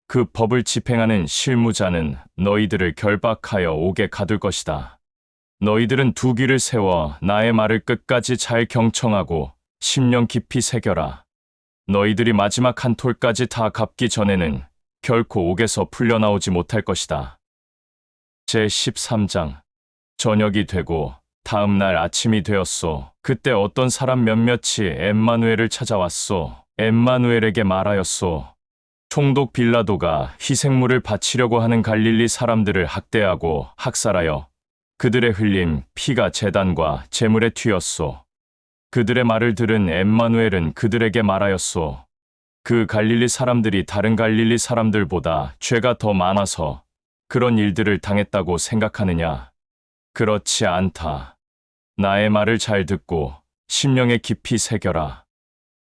그 법을 집행하는 실무자는 너희들을 결박하여 옥에 가둘 것이다. 너희들은 2 귀를 세워 나의 말을 끝까지 잘 경청하고 심령 깊이 새겨라. 너희들이 마지막 한 톨까지 다 갚기 전에는 결코 옥에서 풀려나오지 못할 것이다. 제13장. 저녁이 되고 다음 날 아침이 되었소. 그때 어떤 사람 몇몇이 엠마누엘을 찾아왔소. 엠마누엘에게 말하였소. 총독 빌라도가 희생물을 바치려고 하는 갈릴리 사람들을 학대하고 학살하여 그들의 흘린 피가 제단과 제물에 튀었소. 그들의 말을 들은 엠마누엘은 그들에게 말하였소. 그 갈릴리 사람들이 다른 갈릴리 사람들보다 죄가 더 많아서 그런 일들을 당했다고 생각하느냐? 그렇지 않다. 나의 말을 잘 듣고 심령에 깊이 새겨라.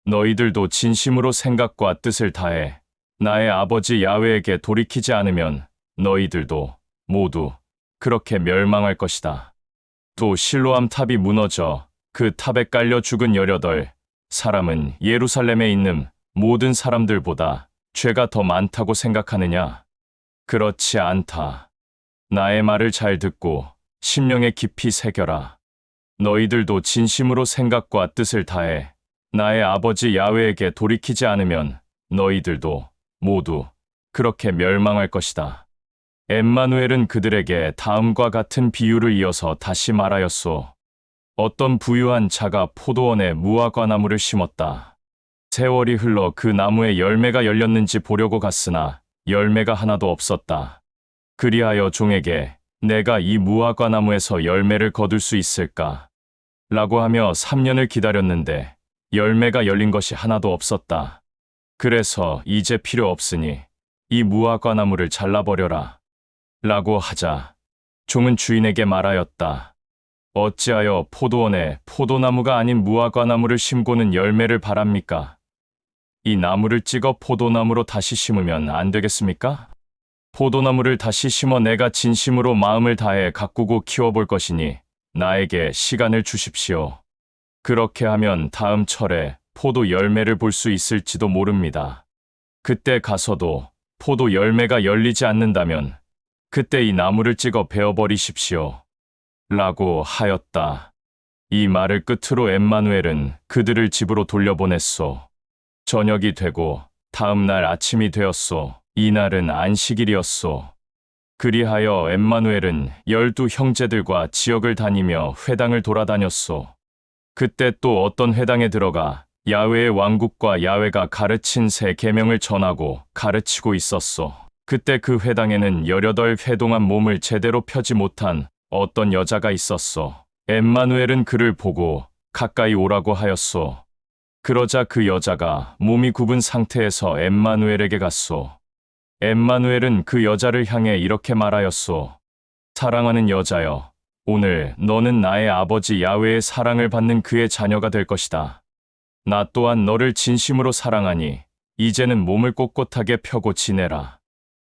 너희들도 진심으로 생각과 뜻을 다해 나의 아버지 야훼에게 돌이키지 않으면 너희들도 모두 그렇게 멸망할 것이다. 또 실로암 탑이 무너져 그 탑에 깔려 죽은 18 사람은 예루살렘에 있는 모든 사람들보다 죄가 더 많다고 생각하느냐? 그렇지 않다. 나의 말을 잘 듣고 심령에 깊이 새겨라. 너희들도 진심으로 생각과 뜻을 다해 나의 아버지 야훼에게 돌이키지 않으면 너희들도 모두 그렇게 멸망할 것이다. 엠마누엘은 그들에게 다음과 같은 비유를 이어서 다시 말하였소. 어떤 부유한 자가 포도원에 무화과 나무를 심었다. 세월이 흘러 그 나무에 열매가 열렸는지 보려고 갔으나 열매가 하나도 없었다. 그리하여 종에게 내가 이 무화과 나무에서 열매를 거둘 수 있을까? 라고 하며 3년을 기다렸는데 열매가 열린 것이 하나도 없었다. 그래서 이제 필요 없으니 이 무화과 나무를 잘라버려라. 라고 하자 종은 주인에게 말하였다. 어찌하여 포도원에 포도나무가 아닌 무화과 나무를 심고는 열매를 바랍니까? 이 나무를 찍어 포도나무로 다시 심으면 안 되겠습니까? 포도나무를 다시 심어 내가 진심으로 마음을 다해 가꾸고 키워볼 것이니 나에게 시간을 주십시오. 그렇게 하면 다음 철에 포도 열매를 볼 수 있을지도 모릅니다. 그때 가서도 포도 열매가 열리지 않는다면 그때 이 나무를 찍어 베어버리십시오. 라고 하였다. 이 말을 끝으로 엠마누엘은 그들을 집으로 돌려보냈소. 저녁이 되고 다음 날 아침이 되었소. 이날은 안식일이었소. 그리하여 엠마누엘은 12 형제들과 지역을 다니며 회당을 돌아다녔소. 그때 또 어떤 회당에 들어가 야훼의 왕국과 야훼가 가르친 새 계명을 전하고 가르치고 있었소. 그때 그 회당에는 18회 동안 몸을 제대로 펴지 못한 어떤 여자가 있었소. 엠마누엘은 그를 보고 가까이 오라고 하였소. 그러자 그 여자가 몸이 굽은 상태에서 엠마누엘에게 갔소. 엠마누엘은 그 여자를 향해 이렇게 말하였소. 사랑하는 여자여, 오늘 너는 나의 아버지 야훼의 사랑을 받는 그의 자녀가 될 것이다. 나 또한 너를 진심으로 사랑하니 이제는 몸을 꼿꼿하게 펴고 지내라.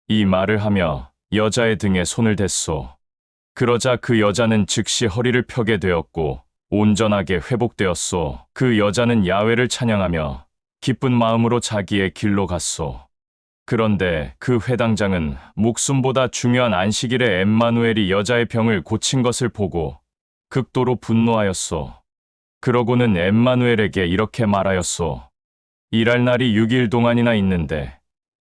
이 말을 하며 여자의 등에 손을 댔소. 그러자 그 여자는 즉시 허리를 펴게 되었고 온전하게 회복되었소. 그 여자는 야훼를 찬양하며 기쁜 마음으로 자기의 길로 갔소. 그런데 그 회당장은 목숨보다 중요한 안식일에 엠마누엘이 여자의 병을 고친 것을 보고 극도로 분노하였소. 그러고는 엠마누엘에게 이렇게 말하였소. 일할 날이 6일 동안이나 있는데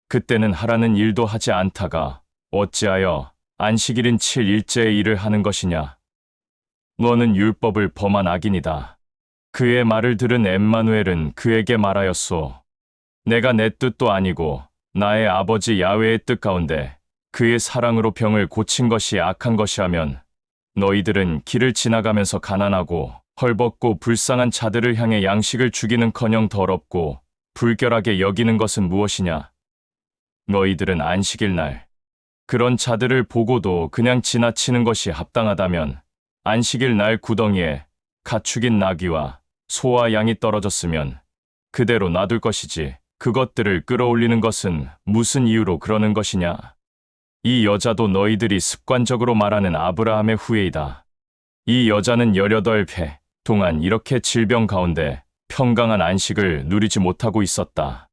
그때는 하라는 일도 하지 않다가 어찌하여 안식일인 7일째의 일을 하는 것이냐. 너는 율법을 범한 악인이다. 그의 말을 들은 엠마누엘은 그에게 말하였소. 내가 내 뜻도 아니고 나의 아버지 야훼의 뜻 가운데 그의 사랑으로 병을 고친 것이 악한 것이라면 너희들은 길을 지나가면서 가난하고 헐벗고 불쌍한 자들을 향해 양식을 주기는커녕 더럽고 불결하게 여기는 것은 무엇이냐? 너희들은 안식일 날 그런 자들을 보고도 그냥 지나치는 것이 합당하다면 안식일 날 구덩이에 가축인 나귀와 소와 양이 떨어졌으면 그대로 놔둘 것이지 그것들을 끌어올리는 것은 무슨 이유로 그러는 것이냐? 이 여자도 너희들이 습관적으로 말하는 아브라함의 후예이다. 이 여자는 18회 동안 이렇게 질병 가운데 평강한 안식을 누리지 못하고 있었다.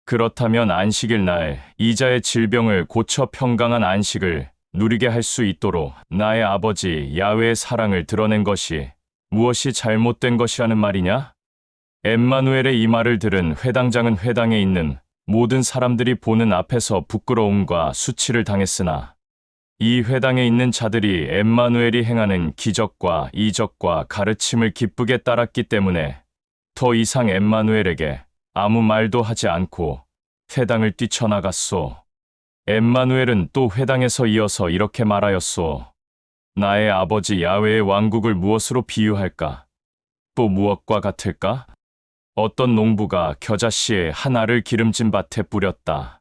그렇다면 안식일 날 이자의 질병을 고쳐 평강한 안식을 누리게 할 수 있도록 나의 아버지 야훼의 사랑을 드러낸 것이 무엇이 잘못된 것이라는 말이냐? 엠마누엘의 이 말을 들은 회당장은 회당에 있는 모든 사람들이 보는 앞에서 부끄러움과 수치를 당했으나 이 회당에 있는 자들이 엠마누엘이 행하는 기적과 이적과 가르침을 기쁘게 따랐기 때문에 더 이상 엠마누엘에게 아무 말도 하지 않고 회당을 뛰쳐나갔소. 엠마누엘은 또 회당에서 이어서 이렇게 말하였소. 나의 아버지 야훼의 왕국을 무엇으로 비유할까? 또 무엇과 같을까? 어떤 농부가 겨자씨의 한 알을 기름진 밭에 뿌렸다.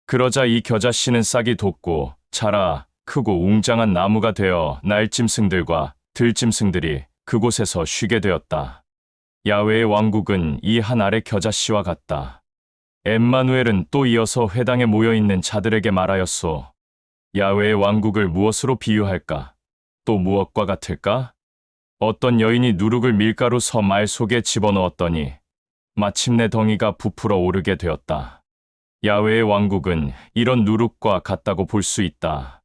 그러자 이 겨자씨는 싹이 돋고 자라 크고 웅장한 나무가 되어 날짐승들과 들짐승들이 그곳에서 쉬게 되었다. 야훼의 왕국은 이 한 알의 겨자씨와 같다. 엠마누엘은 또 이어서 회당에 모여있는 자들에게 말하였소. 야훼의 왕국을 무엇으로 비유할까? 또 무엇과 같을까? 어떤 여인이 누룩을 밀가루 서 말 속에 집어넣었더니 마침내 덩이가 부풀어 오르게 되었다. 야훼의 왕국은 이런 누룩과 같다고 볼 수 있다.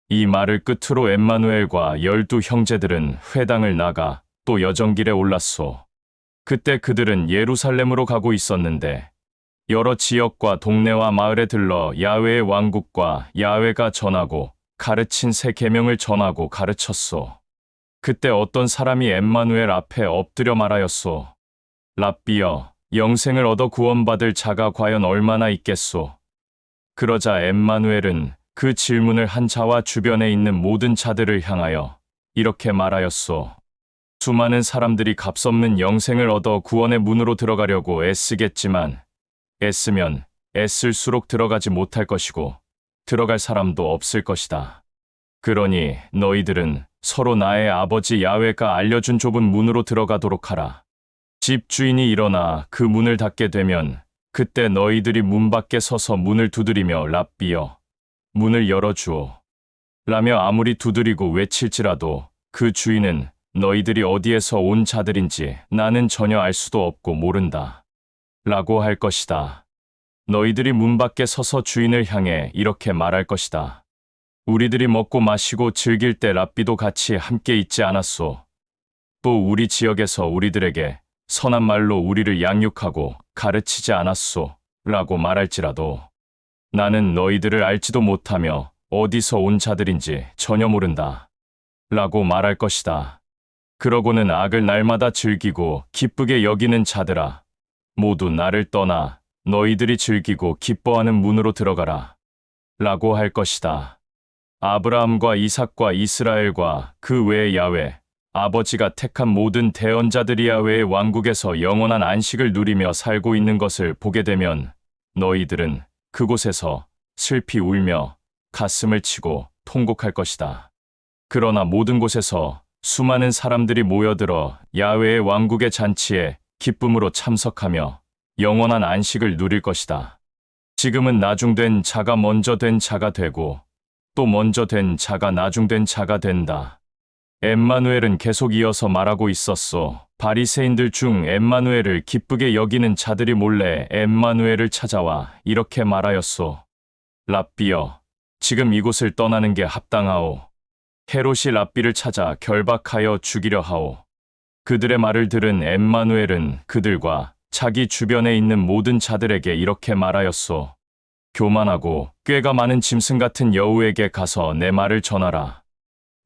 이 말을 끝으로 엠마누엘과 12 형제들은 회당을 나가 또 여정길에 올랐소. 그때 그들은 예루살렘으로 가고 있었는데 여러 지역과 동네와 마을에 들러 야훼의 왕국과 야훼가 전하고 가르친 새 계명을 전하고 가르쳤소. 그때 어떤 사람이 엠마누엘 앞에 엎드려 말하였소. 랍비여, 영생을 얻어 구원받을 자가 과연 얼마나 있겠소? 그러자 엠마누엘은 그 질문을 한 자와 주변에 있는 모든 자들을 향하여 이렇게 말하였소. 수많은 사람들이 값없는 영생을 얻어 구원의 문으로 들어가려고 애쓰겠지만 애쓰면 애쓸수록 들어가지 못할 것이고 들어갈 사람도 없을 것이다. 그러니 너희들은 서로 나의 아버지 야훼가 알려준 좁은 문으로 들어가도록 하라. 집 주인이 일어나 그 문을 닫게 되면 그때 너희들이 문 밖에 서서 문을 두드리며 랍비여, 문을 열어주오. 라며 아무리 두드리고 외칠지라도 그 주인은 너희들이 어디에서 온 자들인지 나는 전혀 알 수도 없고 모른다. 라고 할 것이다. 너희들이 문 밖에 서서 주인을 향해 이렇게 말할 것이다. 우리들이 먹고 마시고 즐길 때 랍비도 같이 함께 있지 않았소. 또 우리 지역에서 우리들에게 선한 말로 우리를 양육하고 가르치지 않았소. 라고 말할지라도 나는 너희들을 알지도 못하며 어디서 온 자들인지 전혀 모른다. 라고 말할 것이다. 그러고는 악을 날마다 즐기고 기쁘게 여기는 자들아, 모두 나를 떠나 너희들이 즐기고 기뻐하는 문으로 들어가라. 라고 할 것이다. 아브라함과 이삭과 이스라엘과 그 외의 야훼, 아버지가 택한 모든 대언자들이 야훼의 왕국에서 영원한 안식을 누리며 살고 있는 것을 보게 되면 너희들은 그곳에서 슬피 울며 가슴을 치고 통곡할 것이다. 그러나 모든 곳에서 수많은 사람들이 모여들어 야훼의 왕국의 잔치에 기쁨으로 참석하며 영원한 안식을 누릴 것이다. 지금은 나중된 자가 먼저 된 자가 되고 또 먼저 된 자가 나중된 자가 된다. 엠마누엘은 계속 이어서 말하고 있었소. 바리새인들 중 엠마누엘을 기쁘게 여기는 자들이 몰래 엠마누엘을 찾아와 이렇게 말하였소. 랍비여, 지금 이곳을 떠나는 게 합당하오. 헤롯이 랍비를 찾아 결박하여 죽이려 하오. 그들의 말을 들은 엠마누엘은 그들과 자기 주변에 있는 모든 자들에게 이렇게 말하였소. 교만하고 꾀가 많은 짐승 같은 여우에게 가서 내 말을 전하라.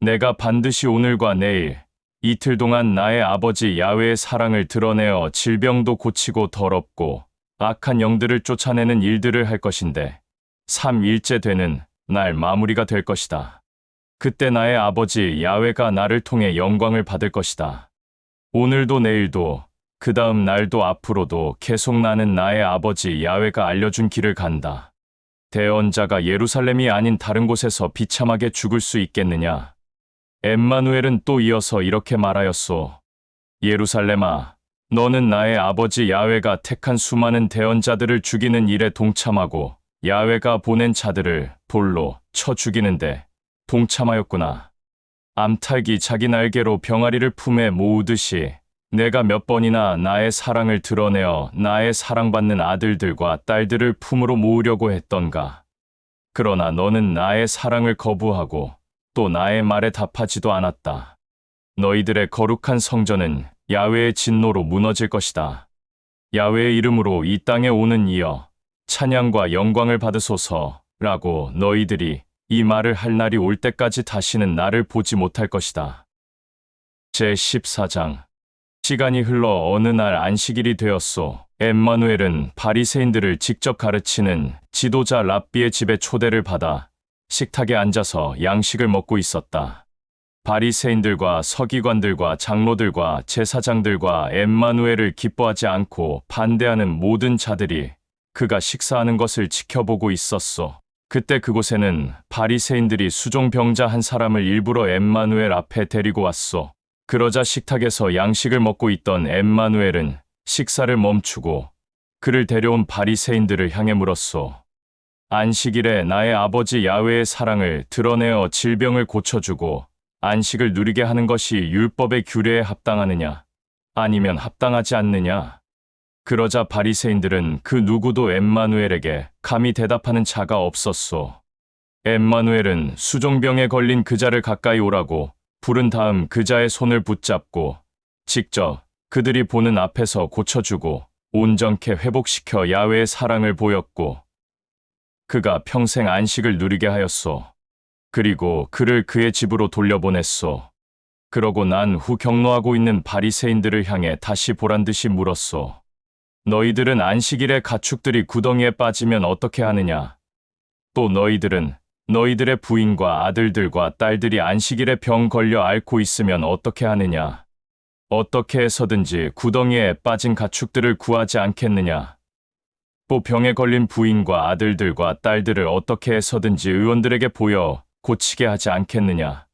내가 반드시 오늘과 내일 이틀 동안 나의 아버지 야훼의 사랑을 드러내어 질병도 고치고 더럽고 악한 영들을 쫓아내는 일들을 할 것인데 3일째 되는 날 마무리가 될 것이다. 그때 나의 아버지 야훼가 나를 통해 영광을 받을 것이다. 오늘도 내일도 그 다음 날도 앞으로도 계속 나는 나의 아버지 야훼가 알려준 길을 간다. 대언자가 예루살렘이 아닌 다른 곳에서 비참하게 죽을 수 있겠느냐? 엠마누엘은 또 이어서 이렇게 말하였소. 예루살렘아, 너는 나의 아버지 야훼가 택한 수많은 대언자들을 죽이는 일에 동참하고 야훼가 보낸 자들을 돌로 쳐 죽이는데 동참하였구나. 암탉이 자기 날개로 병아리를 품에 모으듯이 내가 몇 번이나 나의 사랑을 드러내어 나의 사랑받는 아들들과 딸들을 품으로 모으려고 했던가. 그러나 너는 나의 사랑을 거부하고 또 나의 말에 답하지도 않았다. 너희들의 거룩한 성전은 야훼의 진노로 무너질 것이다. 야훼의 이름으로 이 땅에 오는 이여 찬양과 영광을 받으소서라고 너희들이 이 말을 할 날이 올 때까지 다시는 나를 보지 못할 것이다. 제14장. 시간이 흘러 어느 날 안식일이 되었소. 엠마누엘은 바리새인들을 직접 가르치는 지도자 랍비의 집에 초대를 받아 식탁에 앉아서 양식을 먹고 있었다. 바리새인들과 서기관들과 장로들과 제사장들과 엠마누엘을 기뻐하지 않고 반대하는 모든 자들이 그가 식사하는 것을 지켜보고 있었소. 그때 그곳에는 바리새인들이 수종병자 한 사람을 일부러 엠마누엘 앞에 데리고 왔소. 그러자 식탁에서 양식을 먹고 있던 엠마누엘은 식사를 멈추고 그를 데려온 바리새인들을 향해 물었소. 안식일에 나의 아버지 야훼의 사랑을 드러내어 질병을 고쳐주고 안식을 누리게 하는 것이 율법의 규례에 합당하느냐? 아니면 합당하지 않느냐? 그러자 바리새인들은 그 누구도 엠마누엘에게 감히 대답하는 자가 없었소. 엠마누엘은 수종병에 걸린 그 자를 가까이 오라고 부른 다음 그 자의 손을 붙잡고 직접 그들이 보는 앞에서 고쳐주고 온전케 회복시켜 야훼의 사랑을 보였고 그가 평생 안식을 누리게 하였소. 그리고 그를 그의 집으로 돌려보냈소. 그러고 난 후 격노하고 있는 바리새인들을 향해 다시 보란듯이 물었소. 너희들은 안식일에 가축들이 구덩이에 빠지면 어떻게 하느냐? 또 너희들은 너희들의 부인과 아들들과 딸들이 안식일에 병 걸려 앓고 있으면 어떻게 하느냐? 어떻게 해서든지 구덩이에 빠진 가축들을 구하지 않겠느냐? 또 병에 걸린 부인과 아들들과 딸들을 어떻게 해서든지 의원들에게 보여 고치게 하지 않겠느냐?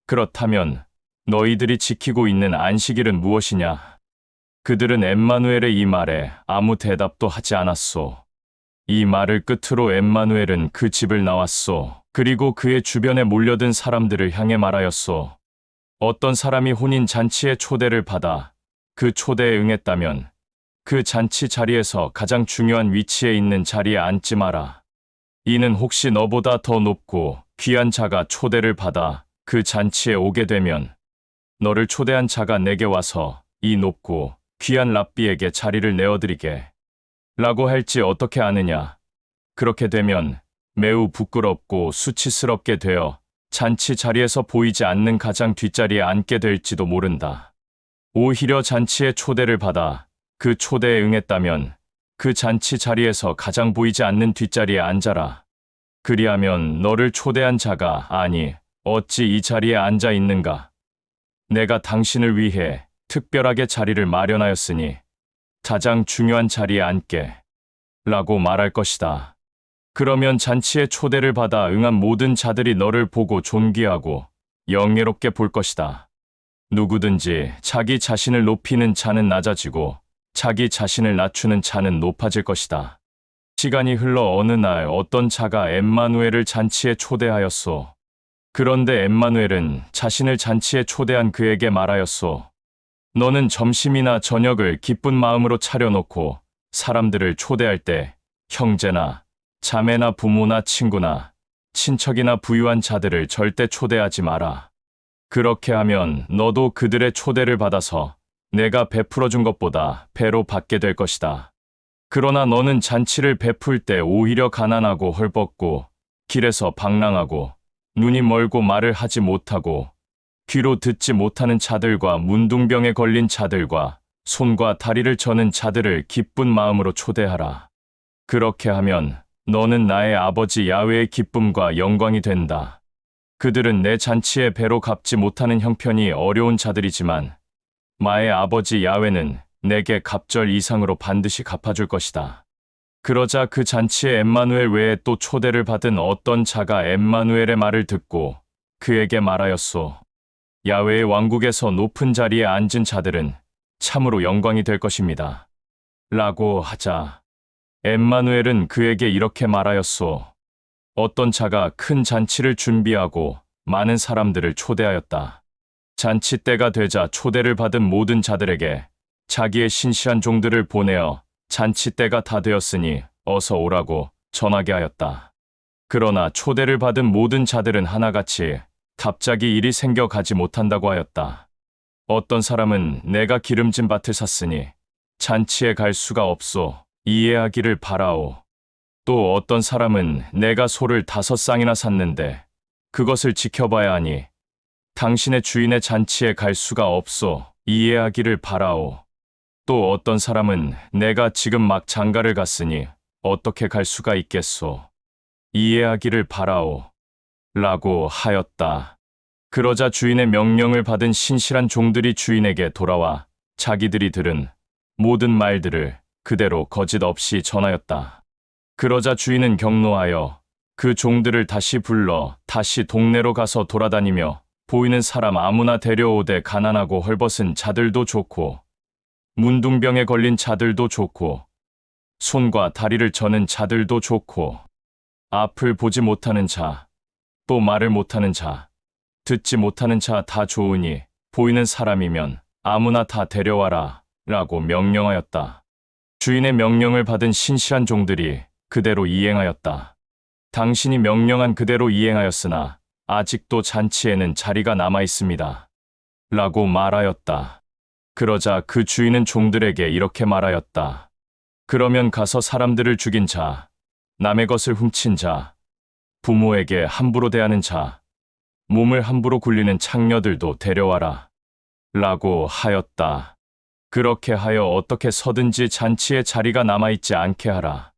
그렇다면 너희들이 지키고 있는 안식일은 무엇이냐? 그들은 엠마누엘의 이 말에 아무 대답도 하지 않았소. 이 말을 끝으로 엠마누엘은 그 집을 나왔소. 그리고 그의 주변에 몰려든 사람들을 향해 말하였소. 어떤 사람이 혼인 잔치의 초대를 받아 그 초대에 응했다면 그 잔치 자리에서 가장 중요한 위치에 있는 자리에 앉지 마라. 이는 혹시 너보다 더 높고 귀한 자가 초대를 받아 그 잔치에 오게 되면 너를 초대한 자가 내게 와서 이 높고 귀한 랍비에게 자리를 내어드리게 라고 할지 어떻게 아느냐. 그렇게 되면 매우 부끄럽고 수치스럽게 되어 잔치 자리에서 보이지 않는 가장 뒷자리에 앉게 될지도 모른다. 오히려 잔치의 초대를 받아 그 초대에 응했다면 그 잔치 자리에서 가장 보이지 않는 뒷자리에 앉아라. 그리하면 너를 초대한 자가 아니 어찌 이 자리에 앉아 있는가? 내가 당신을 위해 특별하게 자리를 마련하였으니 가장 중요한 자리에 앉게 라고 말할 것이다. 그러면 잔치의 초대를 받아 응한 모든 자들이 너를 보고 존귀하고 영예롭게 볼 것이다. 누구든지 자기 자신을 높이는 자는 낮아지고 자기 자신을 낮추는 자는 높아질 것이다. 시간이 흘러 어느 날 어떤 자가 엠마누엘을 잔치에 초대하였소. 그런데 엠마누엘은 자신을 잔치에 초대한 그에게 말하였소. 너는 점심이나 저녁을 기쁜 마음으로 차려놓고 사람들을 초대할 때 형제나 자매나 부모나 친구나 친척이나 부유한 자들을 절대 초대하지 마라. 그렇게 하면 너도 그들의 초대를 받아서 내가 베풀어 준 것보다 배로 받게 될 것이다. 그러나 너는 잔치를 베풀 때 오히려 가난하고 헐벗고 길에서 방랑하고 눈이 멀고 말을 하지 못하고 귀로 듣지 못하는 자들과 문둥병에 걸린 자들과 손과 다리를 저는 자들을 기쁜 마음으로 초대하라. 그렇게 하면 너는 나의 아버지 야훼의 기쁨과 영광이 된다. 그들은 내 잔치에 배로 갚지 못하는 형편이 어려운 자들이지만 나의 아버지 야훼는 내게 갑절 이상으로 반드시 갚아줄 것이다. 그러자 그 잔치에 엠마누엘 외에 또 초대를 받은 어떤 자가 엠마누엘의 말을 듣고 그에게 말하였소. 야훼의 왕국에서 높은 자리에 앉은 자들은 참으로 영광이 될 것입니다. 라고 하자 엠마누엘은 그에게 이렇게 말하였소. 어떤 자가 큰 잔치를 준비하고 많은 사람들을 초대하였다. 잔치 때가 되자 초대를 받은 모든 자들에게 자기의 신실한 종들을 보내어 잔치 때가 다 되었으니 어서 오라고 전하게 하였다. 그러나 초대를 받은 모든 자들은 하나같이 갑자기 일이 생겨 가지 못한다고 하였다. 어떤 사람은 내가 기름진 밭을 샀으니 잔치에 갈 수가 없소. 이해하기를 바라오. 또 어떤 사람은 내가 소를 5쌍이나 샀는데 그것을 지켜봐야 하니 당신의 주인의 잔치에 갈 수가 없소. 이해하기를 바라오. 또 어떤 사람은 내가 지금 막 장가를 갔으니 어떻게 갈 수가 있겠소. 이해하기를 바라오. 라고 하였다. 그러자 주인의 명령을 받은 신실한 종들이 주인에게 돌아와 자기들이 들은 모든 말들을 그대로 거짓 없이 전하였다. 그러자 주인은 경노하여 그 종들을 다시 불러 다시 동네로 가서 돌아다니며 보이는 사람 아무나 데려오되 가난하고 헐벗은 자들도 좋고 문둥병에 걸린 자들도 좋고 손과 다리를 저는 자들도 좋고 앞을 보지 못하는 자, 또 말을 못하는 자, 듣지 못하는 자 다 좋으니 보이는 사람이면 아무나 다 데려와라 라고 명령하였다. 주인의 명령을 받은 신실한 종들이 그대로 이행하였다. 당신이 명령한 그대로 이행하였으나 아직도 잔치에는 자리가 남아 있습니다. 라고 말하였다. 그러자 그 주인은 종들에게 이렇게 말하였다. 그러면 가서 사람들을 죽인 자, 남의 것을 훔친 자, 부모에게 함부로 대하는 자, 몸을 함부로 굴리는 창녀들도 데려와라. 라고 하였다. 그렇게 하여 어떻게 서든지 잔치에 자리가 남아있지 않게 하라.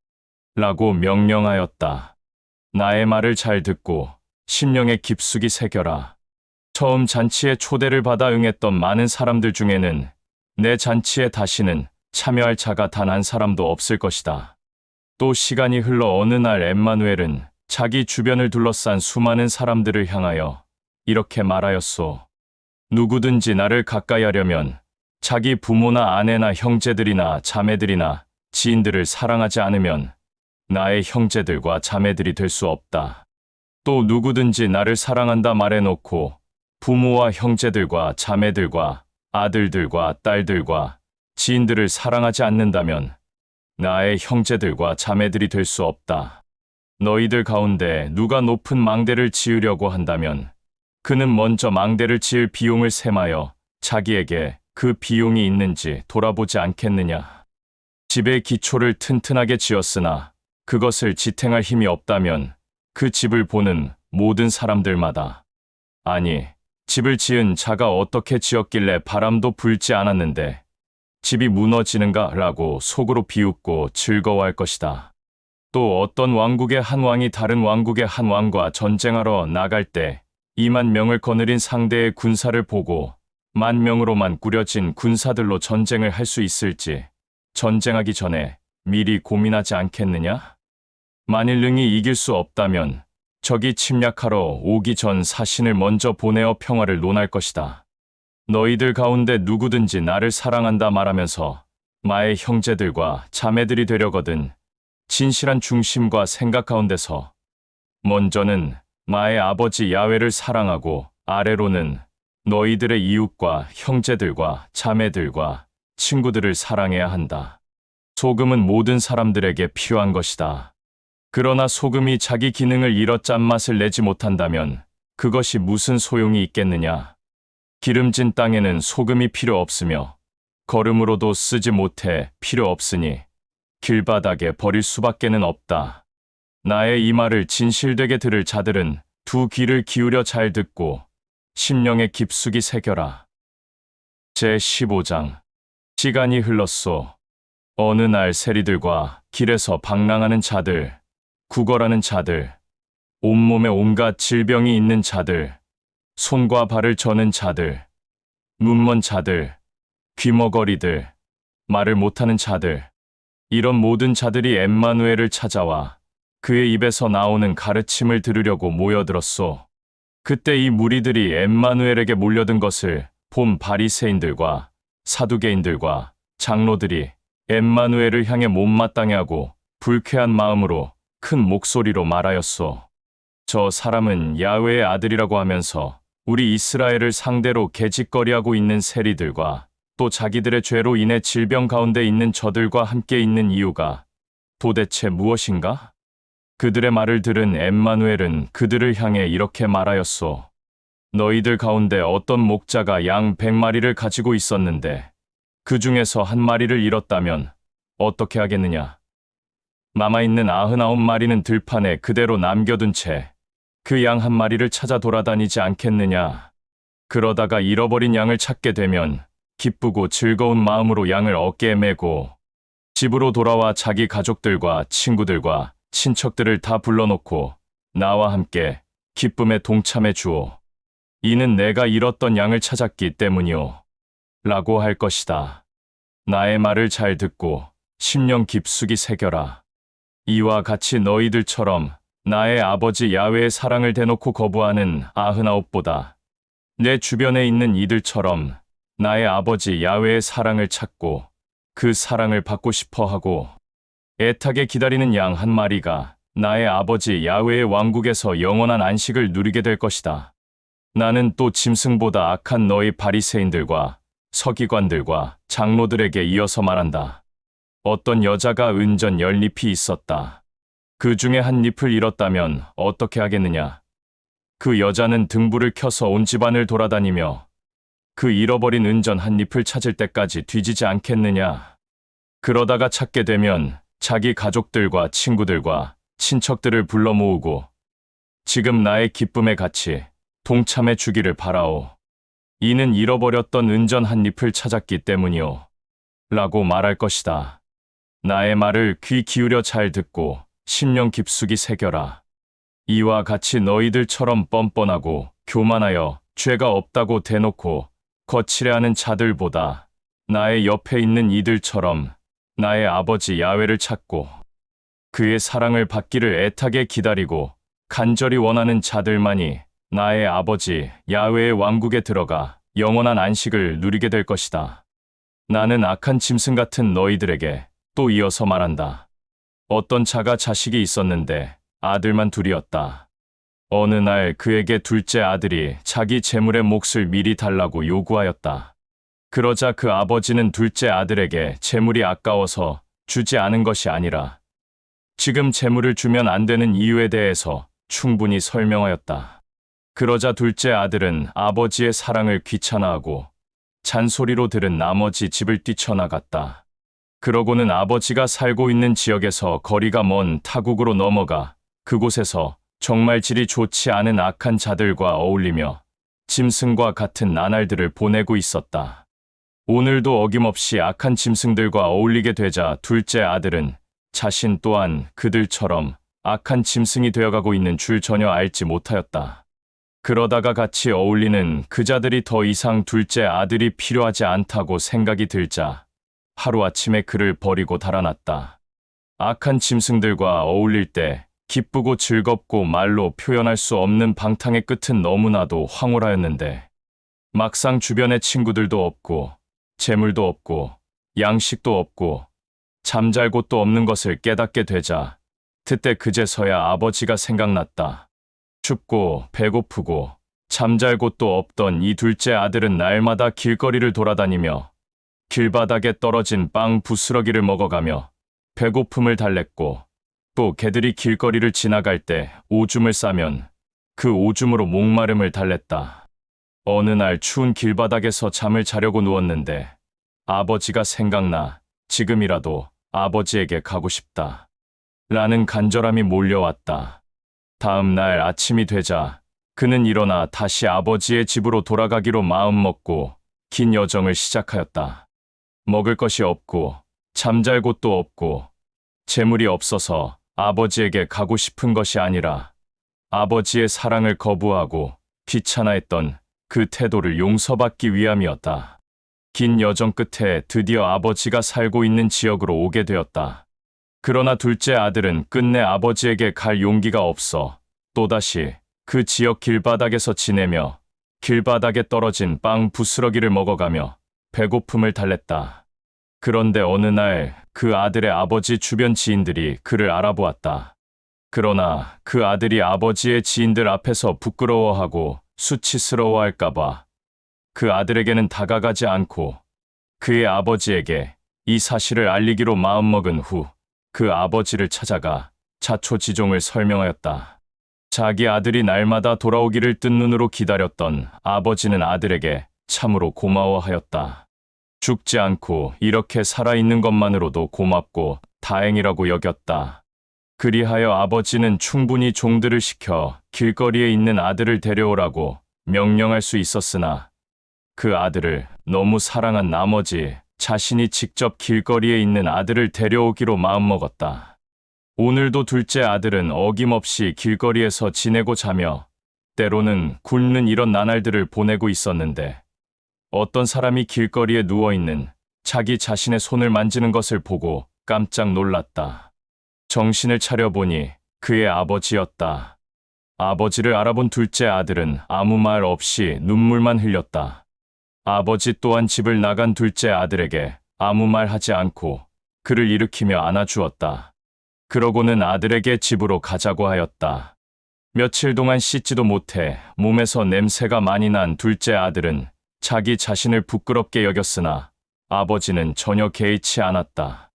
라고 명령하였다. 나의 말을 잘 듣고 심령에 깊숙이 새겨라. 처음 잔치에 초대를 받아 응했던 많은 사람들 중에는 내 잔치에 다시는 참여할 자가 단 한 사람도 없을 것이다. 또 시간이 흘러 어느 날 엠마누엘은 자기 주변을 둘러싼 수많은 사람들을 향하여 이렇게 말하였소. 누구든지 나를 가까이 하려면 자기 부모나 아내나 형제들이나 자매들이나 지인들을 사랑하지 않으면 나의 형제들과 자매들이 될 수 없다. 또 누구든지 나를 사랑한다 말해놓고 부모와 형제들과 자매들과 아들들과 딸들과 지인들을 사랑하지 않는다면 나의 형제들과 자매들이 될 수 없다. 너희들 가운데 누가 높은 망대를 지으려고 한다면 그는 먼저 망대를 지을 비용을 셈하여 자기에게 그 비용이 있는지 돌아보지 않겠느냐. 집의 기초를 튼튼하게 지었으나 그것을 지탱할 힘이 없다면 그 집을 보는 모든 사람들마다 아니, 집을 지은 자가 어떻게 지었길래 바람도 불지 않았는데 집이 무너지는가 라고 속으로 비웃고 즐거워할 것이다. 또 어떤 왕국의 한 왕이 다른 왕국의 한 왕과 전쟁하러 나갈 때 2만 명을 거느린 상대의 군사를 보고 10,000명으로만 꾸려진 군사들로 전쟁을 할 수 있을지 전쟁하기 전에 미리 고민하지 않겠느냐? 만일 능히 이길 수 없다면 적이 침략하러 오기 전 사신을 먼저 보내어 평화를 논할 것이다. 너희들 가운데 누구든지 나를 사랑한다 말하면서 나의 형제들과 자매들이 되려거든 진실한 중심과 생각 가운데서 먼저는 나의 아버지 야훼를 사랑하고 아래로는 너희들의 이웃과 형제들과 자매들과 친구들을 사랑해야 한다. 소금은 모든 사람들에게 필요한 것이다. 그러나 소금이 자기 기능을 잃어 짠맛을 내지 못한다면 그것이 무슨 소용이 있겠느냐. 기름진 땅에는 소금이 필요 없으며 거름으로도 쓰지 못해 필요 없으니 길바닥에 버릴 수밖에는 없다. 나의 이 말을 진실되게 들을 자들은 두 귀를 기울여 잘 듣고 심령에 깊숙이 새겨라. 제15장. 시간이 흘렀소. 어느 날 세리들과 길에서 방랑하는 자들, 구걸하는 자들, 온몸에 온갖 질병이 있는 자들, 손과 발을 저는 자들, 눈먼 자들, 귀머거리들, 말을 못하는 자들, 이런 모든 자들이 엠마누엘을 찾아와 그의 입에서 나오는 가르침을 들으려고 모여들었소. 그때 이 무리들이 엠마누엘에게 몰려든 것을 본 바리새인들과 사두개인들과 장로들이 엠마누엘을 향해 못마땅해 하고 불쾌한 마음으로 큰 목소리로 말하였소. 저 사람은 야훼의 아들이라고 하면서 우리 이스라엘을 상대로 계짓거리하고 있는 세리들과 또 자기들의 죄로 인해 질병 가운데 있는 저들과 함께 있는 이유가 도대체 무엇인가? 그들의 말을 들은 엠마누엘은 그들을 향해 이렇게 말하였소. 너희들 가운데 어떤 목자가 양 100마리를 가지고 있었는데 그 중에서 한 마리를 잃었다면 어떻게 하겠느냐? 남아있는 99마리는 들판에 그대로 남겨둔 채 그 양 한 마리를 찾아 돌아다니지 않겠느냐? 그러다가 잃어버린 양을 찾게 되면 기쁘고 즐거운 마음으로 양을 어깨에 메고 집으로 돌아와 자기 가족들과 친구들과 친척들을 다 불러놓고 나와 함께 기쁨에 동참해 주오. 이는 내가 잃었던 양을 찾았기 때문이오. 라고 할 것이다. 나의 말을 잘 듣고 심령 깊숙이 새겨라. 이와 같이 너희들처럼 나의 아버지 야훼의 사랑을 대놓고 거부하는 99보다 내 주변에 있는 이들처럼 나의 아버지 야훼의 사랑을 찾고 그 사랑을 받고 싶어 하고 애타게 기다리는 양 한 마리가 나의 아버지 야훼의 왕국에서 영원한 안식을 누리게 될 것이다. 나는 또 짐승보다 악한 너희 바리새인들과 서기관들과 장로들에게 이어서 말한다. 어떤 여자가 은전 10잎이 있었다. 그 중에 한 잎을 잃었다면 어떻게 하겠느냐? 그 여자는 등불을 켜서 온 집안을 돌아다니며 그 잃어버린 은전 한 잎을 찾을 때까지 뒤지지 않겠느냐? 그러다가 찾게 되면 자기 가족들과 친구들과 친척들을 불러 모으고 지금 나의 기쁨에 같이 동참해 주기를 바라오. 이는 잃어버렸던 은전 한 잎을 찾았기 때문이오. 라고 말할 것이다. 나의 말을 귀 기울여 잘 듣고 심령 깊숙이 새겨라. 이와 같이 너희들처럼 뻔뻔하고 교만하여 죄가 없다고 대놓고 거칠해하는 자들보다 나의 옆에 있는 이들처럼 나의 아버지 야훼를 찾고 그의 사랑을 받기를 애타게 기다리고 간절히 원하는 자들만이 나의 아버지 야훼의 왕국에 들어가 영원한 안식을 누리게 될 것이다. 나는 악한 짐승 같은 너희들에게 또 이어서 말한다. 어떤 자가 자식이 있었는데 아들만 둘이었다. 어느 날 그에게 둘째 아들이 자기 재물의 몫을 미리 달라고 요구하였다. 그러자 그 아버지는 둘째 아들에게 재물이 아까워서 주지 않은 것이 아니라 지금 재물을 주면 안 되는 이유에 대해서 충분히 설명하였다. 그러자 둘째 아들은 아버지의 사랑을 귀찮아하고 잔소리로 들은 나머지 집을 뛰쳐나갔다. 그러고는 아버지가 살고 있는 지역에서 거리가 먼 타국으로 넘어가 그곳에서 정말 질이 좋지 않은 악한 자들과 어울리며 짐승과 같은 나날들을 보내고 있었다. 오늘도 어김없이 악한 짐승들과 어울리게 되자 둘째 아들은 자신 또한 그들처럼 악한 짐승이 되어가고 있는 줄 전혀 알지 못하였다. 그러다가 같이 어울리는 그 자들이 더 이상 둘째 아들이 필요하지 않다고 생각이 들자 하루아침에 그를 버리고 달아났다. 악한 짐승들과 어울릴 때 기쁘고 즐겁고 말로 표현할 수 없는 방탕의 끝은 너무나도 황홀하였는데 막상 주변에 친구들도 없고 재물도 없고 양식도 없고 잠잘 곳도 없는 것을 깨닫게 되자 그때 그제서야 아버지가 생각났다. 춥고 배고프고 잠잘 곳도 없던 이 둘째 아들은 날마다 길거리를 돌아다니며 길바닥에 떨어진 빵 부스러기를 먹어가며 배고픔을 달랬고 또 개들이 길거리를 지나갈 때 오줌을 싸면 그 오줌으로 목마름을 달랬다. 어느 날 추운 길바닥에서 잠을 자려고 누웠는데 아버지가 생각나 지금이라도 아버지에게 가고 싶다. 라는 간절함이 몰려왔다. 다음 날 아침이 되자 그는 일어나 다시 아버지의 집으로 돌아가기로 마음먹고 긴 여정을 시작하였다. 먹을 것이 없고 잠잘 곳도 없고 재물이 없어서 아버지에게 가고 싶은 것이 아니라 아버지의 사랑을 거부하고 귀찮아했던 그 태도를 용서받기 위함이었다. 긴 여정 끝에 드디어 아버지가 살고 있는 지역으로 오게 되었다. 그러나 둘째 아들은 끝내 아버지에게 갈 용기가 없어 또다시 그 지역 길바닥에서 지내며 길바닥에 떨어진 빵 부스러기를 먹어가며 배고픔을 달랬다. 그런데 어느 날 그 아들의 아버지 주변 지인들이 그를 알아보았다. 그러나 그 아들이 아버지의 지인들 앞에서 부끄러워하고 수치스러워할까봐 그 아들에게는 다가가지 않고 그의 아버지에게 이 사실을 알리기로 마음먹은 후 그 아버지를 찾아가 자초지종을 설명하였다. 자기 아들이 날마다 돌아오기를 뜬 눈으로 기다렸던 아버지는 아들에게 참으로 고마워하였다. 죽지 않고 이렇게 살아있는 것만으로도 고맙고 다행이라고 여겼다. 그리하여 아버지는 충분히 종들을 시켜 길거리에 있는 아들을 데려오라고 명령할 수 있었으나 그 아들을 너무 사랑한 나머지 자신이 직접 길거리에 있는 아들을 데려오기로 마음먹었다. 오늘도 둘째 아들은 어김없이 길거리에서 지내고 자며 때로는 굶는 이런 나날들을 보내고 있었는데 어떤 사람이 길거리에 누워있는 자기 자신의 손을 만지는 것을 보고 깜짝 놀랐다. 정신을 차려보니 그의 아버지였다. 아버지를 알아본 둘째 아들은 아무 말 없이 눈물만 흘렸다. 아버지 또한 집을 나간 둘째 아들에게 아무 말 하지 않고 그를 일으키며 안아주었다. 그러고는 아들에게 집으로 가자고 하였다. 며칠 동안 씻지도 못해 몸에서 냄새가 많이 난 둘째 아들은 자기 자신을 부끄럽게 여겼으나 아버지는 전혀 개의치 않았다.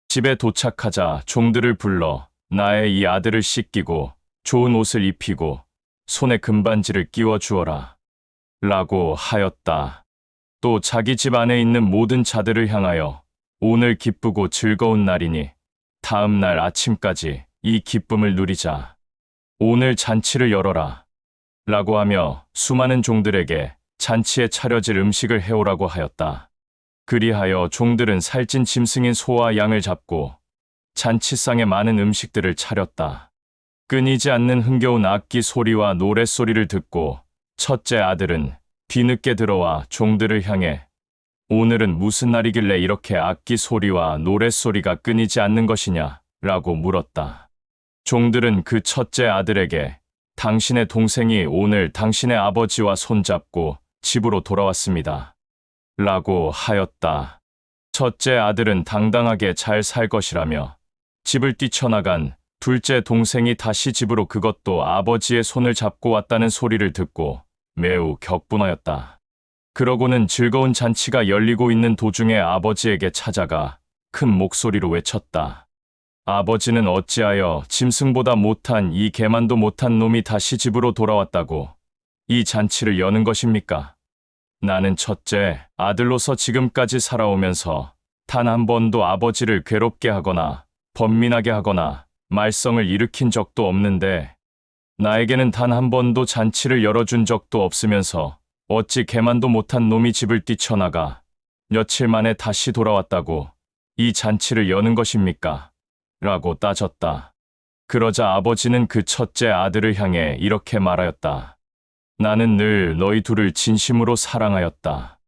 집에 도착하자 종들을 불러 나의 이 아들을 씻기고 좋은 옷을 입히고 손에 금반지를 끼워 주어라 라고 하였다. 또 자기 집 안에 있는 모든 자들을 향하여 오늘 기쁘고 즐거운 날이니 다음 날 아침까지 이 기쁨을 누리자. 오늘 잔치를 열어라 라고 하며 수많은 종들에게 잔치에 차려질 음식을 해오라고 하였다. 그리하여 종들은 살찐 짐승인 소와 양을 잡고 잔치상에 많은 음식들을 차렸다. 끊이지 않는 흥겨운 악기 소리와 노랫소리를 듣고 첫째 아들은 뒤늦게 들어와 종들을 향해 오늘은 무슨 날이길래 이렇게 악기 소리와 노랫소리가 끊이지 않는 것이냐 라고 물었다. 종들은 그 첫째 아들에게 당신의 동생이 오늘 당신의 아버지와 손잡고 집으로 돌아왔습니다. 라고 하였다. 첫째 아들은 당당하게 잘 살 것이라며 집을 뛰쳐나간 둘째 동생이 다시 집으로 그것도 아버지의 손을 잡고 왔다는 소리를 듣고 매우 격분하였다. 그러고는 즐거운 잔치가 열리고 있는 도중에 아버지에게 찾아가 큰 목소리로 외쳤다. 아버지는 어찌하여 짐승보다 못한 이 개만도 못한 놈이 다시 집으로 돌아왔다고 이 잔치를 여는 것입니까? 나는 첫째 아들로서 지금까지 살아오면서 단 한 번도 아버지를 괴롭게 하거나 번민하게 하거나 말썽을 일으킨 적도 없는데 나에게는 단 한 번도 잔치를 열어준 적도 없으면서 어찌 개만도 못한 놈이 집을 뛰쳐나가 며칠 만에 다시 돌아왔다고 이 잔치를 여는 것입니까? 라고 따졌다. 그러자 아버지는 그 첫째 아들을 향해 이렇게 말하였다. 나는 늘 너희 둘을 진심으로 사랑하였다.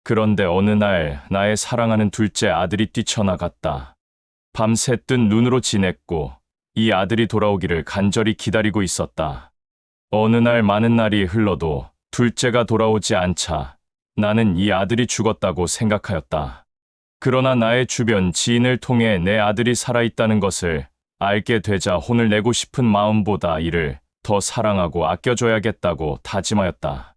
그런데 어느 날 나의 사랑하는 둘째 아들이 뛰쳐나갔다. 밤새 뜬 눈으로 지냈고 이 아들이 돌아오기를 간절히 기다리고 있었다. 어느 날 많은 날이 흘러도 둘째가 돌아오지 않자 나는 이 아들이 죽었다고 생각하였다. 그러나 나의 주변 지인을 통해 내 아들이 살아있다는 것을 알게 되자 혼을 내고 싶은 마음보다 이를 더 사랑하고 아껴줘야겠다고 다짐하였다.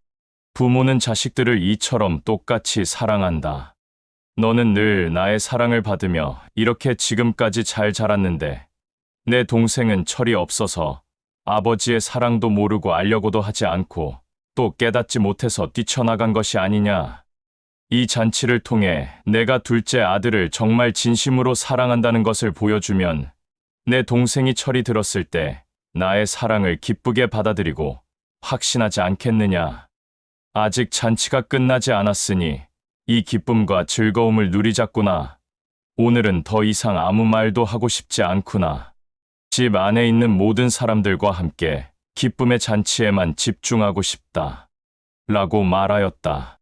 부모는 자식들을 이처럼 똑같이 사랑한다. 너는 늘 나의 사랑을 받으며 이렇게 지금까지 잘 자랐는데 내 동생은 철이 없어서 아버지의 사랑도 모르고 알려고도 하지 않고 또 깨닫지 못해서 뛰쳐나간 것이 아니냐. 이 잔치를 통해 내가 둘째 아들을 정말 진심으로 사랑한다는 것을 보여주면 내 동생이 철이 들었을 때 나의 사랑을 기쁘게 받아들이고 확신하지 않겠느냐. 아직 잔치가 끝나지 않았으니 이 기쁨과 즐거움을 누리자꾸나. 오늘은 더 이상 아무 말도 하고 싶지 않구나. 집 안에 있는 모든 사람들과 함께 기쁨의 잔치에만 집중하고 싶다. 라고 말하였다.